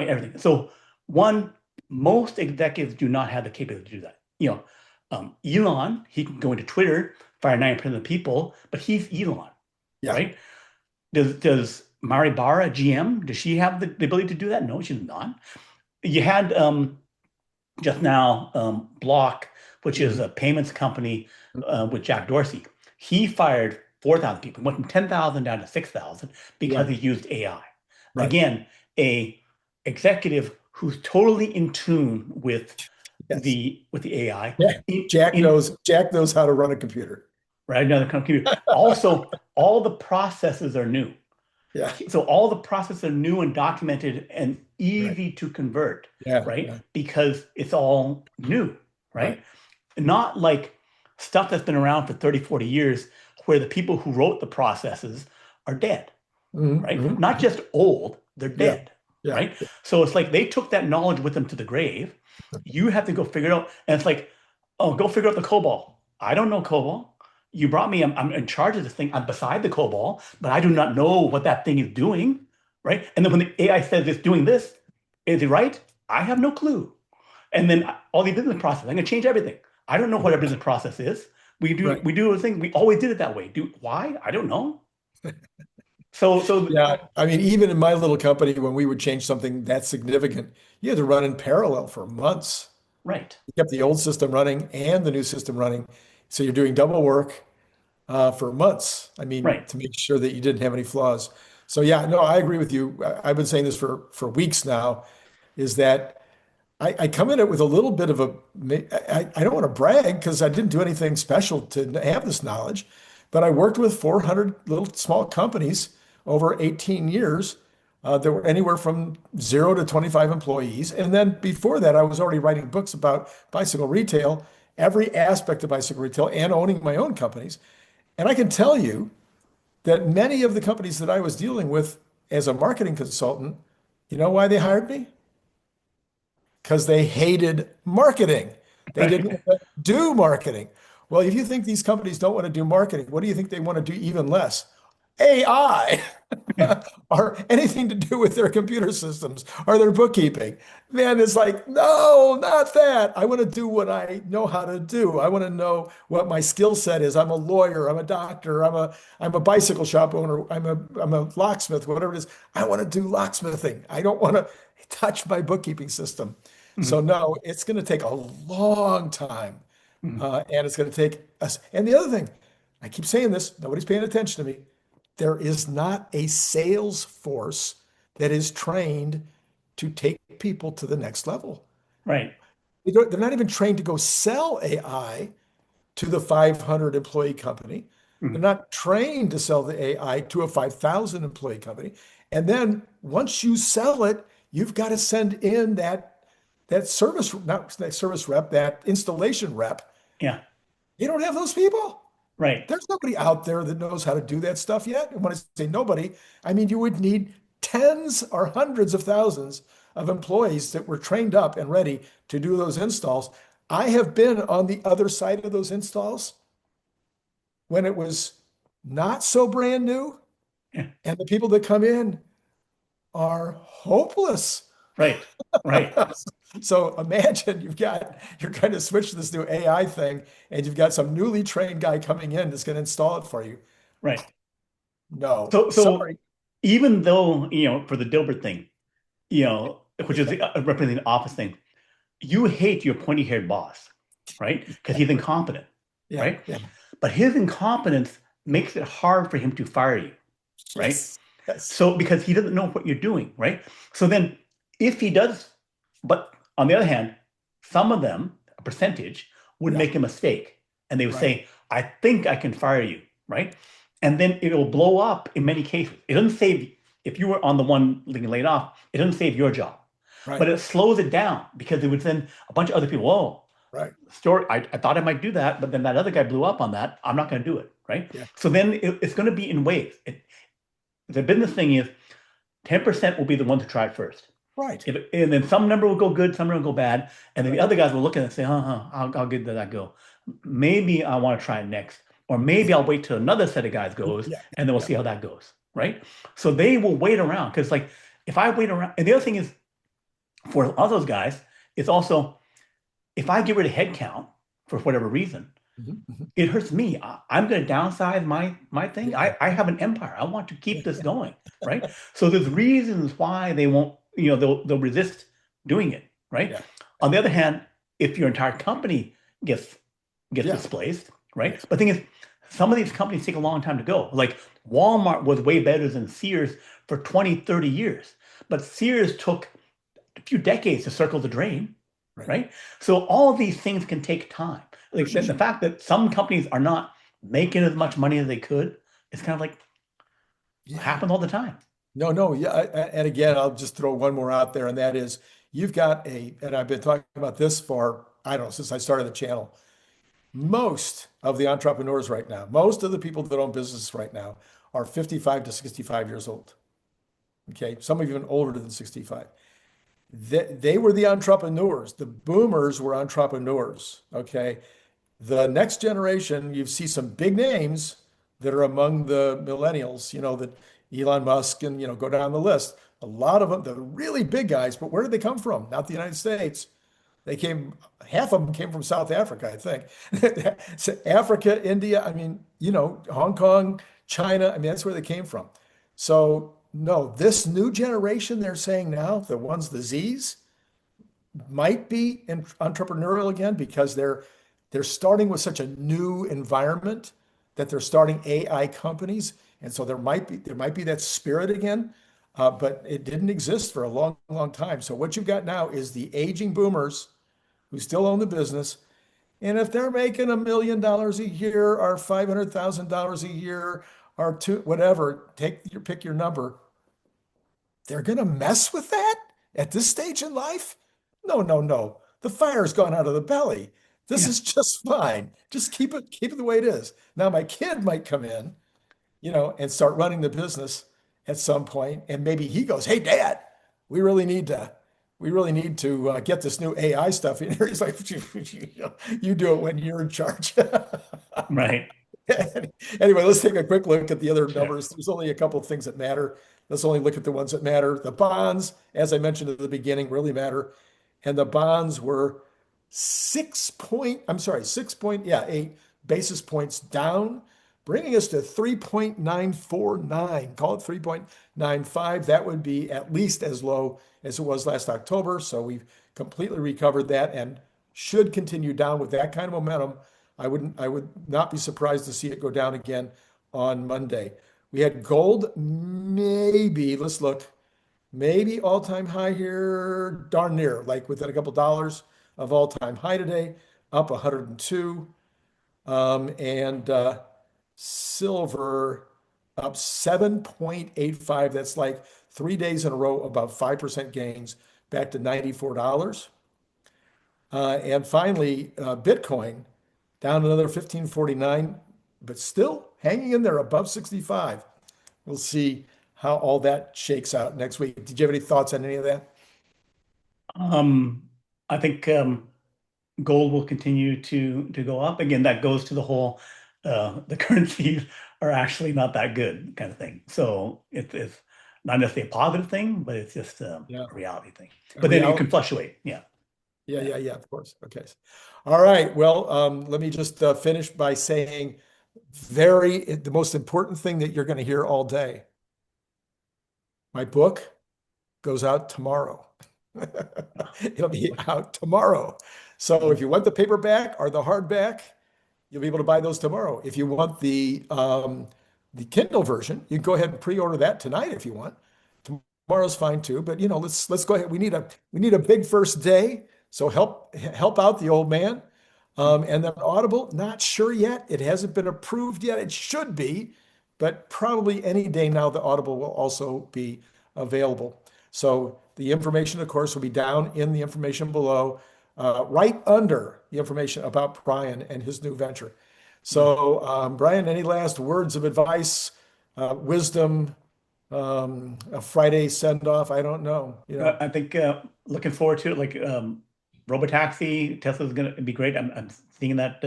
everything. So one, most executives do not have the capability to do that. Elon, he can go into Twitter, fire 90% of the people, but he's Elon, yeah, right? Does Mari Barra, GM, does she have the ability to do that? No, she does not. You had just now Block, which is mhm, a payments company with Jack Dorsey. He fired 4,000 people, went from 10,000 down to 6,000 because right, he used AI. right. Again, a executive who's totally in tune with Yes. the AI Yeah. in Jack knows how to run a computer. right another computer. Also, all the processes are new. Yeah, So all the processes are new and documented and right. easy to convert, Yeah, right? yeah, Because it's all new, right. right? Not like stuff that's been around for 30, 40 years where the people who wrote the processes are dead, Hmm, right? hmm. Not just old, they're Yeah, dead, yeah, right? So it's like they took that knowledge with them to the grave. You have to go figure it out. And it's like, oh, go figure out the COBOL. I don't know COBOL. You brought me, I'm in charge of this thing. I'm beside the COBOL, but I do not know what that thing is doing, right? And then when the AI says it's doing this, is it right? I have no clue. And then all the business process, I'm going to change everything. I don't know what our business process is. right. We do a thing. We always did it that way. Why? I don't know. So Yeah, I mean, even in my little company, when we would change something that significant, you had to run in parallel for months. right, You kept the old system running and the new system running. So you're doing double work for months. I mean, right, to make sure that you didn't have any flaws. So yeah, no, I agree with you. I've been saying this for weeks now, is that I come at it with a little bit of a, I don't want to brag because I didn't do anything special to have this knowledge, but I worked with 400 little small companies over 18 years. There were anywhere from 0 to 25 employees. And then before that, I was already writing books about bicycle retail, every aspect of bicycle retail, and owning my own companies. And I can tell you that many of the companies that I was dealing with as a marketing consultant, you know why they hired me? Because they hated marketing. They didn't right, want to do marketing. Well, if you think these companies don't want to do marketing, what do you think they want to do even less? AI or anything to do with their computer systems or their bookkeeping. Man, it's like, no, not that. I want to do what I know how to do. I want to know what my skill set is. I'm a lawyer, I'm a doctor, I'm a bicycle shop owner, I'm a locksmith, whatever it is. I want to do locksmithing. I don't want to touch my bookkeeping system. So mhm, no, it's going to take a long time. mhm, And it's going to take us. And the other thing, I keep saying this, nobody's paying attention to me. There is not a sales force that is trained to take people to the next level. right, They're not even trained to go sell AI to the 500 employee company. They're mhm, not trained to sell the AI to a 5,000 employee company. And then once you sell it, you've got to send in that service, not that service rep, that installation rep. yeah, You don't have those people. right, There's nobody out there that knows how to do that stuff yet. And when I say nobody, I mean you would need tens or hundreds of thousands of employees that were trained up and ready to do those installs. I have been on the other side of those installs when it was not so brand new, yeah, and the people that come in are hopeless. right, right, So imagine you're kind of switched to this new AI thing, and you've got some newly trained guy coming in that's going to install it for you. right. No, So sorry. even though, for the Dilbert thing, which is representing the office thing, you hate your pointy-haired boss, right? Because he's incompetent, Yeah, right? yeah, But his incompetence makes it hard for him to fire you, right? yes, yes, So because he doesn't know what you're doing, right? So then if he does, but on the other hand, some of them, a percentage, would yeah, make a mistake and they would right, say, I think I can fire you, right? And then it will blow up in many cases. It doesn't save, if you were on the one being laid off, it doesn't save your job. but Right. it slows it down because it would send a bunch of other people, oh, Right. story, I thought I might do that, but then that other guy blew up on that. I'm not going to do it, right? Yeah. So then it's going to be in waves. The business thing is 10% will be the one to try it first. Right. And then some number will go good, some number will go bad, and then the Right. other guys will look at it and say, how good did that go? Maybe I want to try it next, or maybe Yeah. I'll wait till another set of guys goes, Yeah. and then we'll Yeah. see how that goes, right? So they will wait around because, like, if I wait around, and the other thing is for all those guys, it's also if I get rid of headcount for whatever reason, Mhm, mhm. it hurts me. I'm going to downsize my thing. Yeah. I have an empire. I want to Yeah. keep this going, right? So there's reasons why they won't, they'll resist doing it, right? Yeah. On the other hand, if your entire company gets gets Yeah. displaced, right? Yes. But the thing is, some of these companies take a long time to go. Like Walmart was way better than Sears for 20, 30 years. But Sears took a few decades to circle the drain, Right. right? So all of these things can take time. Sure, Like sure, the sure. fact that some companies are not making as much money as they could, it's kind of like Yeah. happens all the time. No, no. Yeah. And again, I'll just throw one more out there, and that is you've got and I've been talking about this for, I don't know, since I started the channel. Most of the entrepreneurs right now, most of the people that own business right now are 55 to 65 years old. Okay. Some of you even older than 65. They were the entrepreneurs. The boomers were entrepreneurs. Okay. The next generation, you see some big names that are among the millennials, that Elon Musk and, go down the list. A lot of them, the really big guys, but where did they come from? Not the United States. Half of them came from South Africa, I think. So Africa, India, I mean, Hong Kong, China, I mean, that's where they came from. So, no, this new generation they're saying now, the Z's, might be entrepreneurial again because they're starting with such a new environment that they're starting AI companies, and so there might be that spirit again, but it didn't exist for a long, long time. So what you've got now is the aging boomers who still own the business, and if they're making $1 million a year or $500,000 a year or two, whatever, pick your number, they're going to mess with that at this stage in life? No, no, no. The fire's gone out of the belly. This Yeah. is just fine. Just keep it the way it is. Now my kid might come in, and start running the business at some point, and maybe he goes, "Hey, Dad, we really need to, get this new AI stuff in here." He's like, "You do it when you're in charge." Right. Anyway, let's take a quick look at the other Sure. numbers. There's only a couple of things that matter. Let's only look at the ones that matter. The bonds, as I mentioned at the beginning, really matter. And the bonds were 6.8 basis points down, bringing us to 3.949. Call it 3.95. That would be at least as low as it was last October. So we've completely recovered that and should continue down with that kind of momentum. I would not be surprised to see it go down again on Monday. We had gold, maybe, let's look, maybe all-time high here, darn near, like within a couple dollars of all-time high today, up 102. And silver up 7.85. That's like 3 days in a row, about 5% gains, back to $94. And finally, Bitcoin down another 1549, but still hanging in there above 65. We'll see how all that shakes out next week. Did you have any thoughts on any of that? Um, I think gold will continue to go up. Again, that goes to the whole the currencies are actually not that good kind of thing. So it's not necessarily a positive thing, but it's just Yeah, a reality thing. a But then it can reality. fluctuate. Yeah. Yeah, Yeah. yeah, yeah, of course. Okay. All right. Well, let me just finish by saying the most important thing that you're going to hear all day. My book goes out tomorrow. It'll be out tomorrow. So if Mhm. you want the paperback or the hardback, you'll be able to buy those tomorrow. If you want the Kindle version, you can go ahead and pre-order that tonight if you want. Tomorrow's fine too, but let's go ahead. We need a big first day, so help out the old man. And then Audible, not sure yet. It hasn't been approved yet. It should be, but probably any day now the Audible will also be available. So the information, of course, will be down in the information below, right under the information about Brian and his new venture. Mm. So, Brian, any last words of advice, wisdom, a Friday send off? I don't know, I think looking forward to it. Like Robotaxi, Tesla's going to be great. I'm seeing that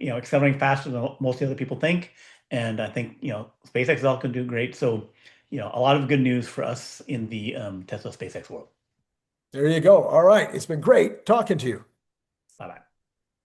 accelerating faster than most other people think, and I think SpaceX is all going to do great. So a lot of good news for us in the Tesla SpaceX world. There you go. All right. It's been great talking to you. Bye bye.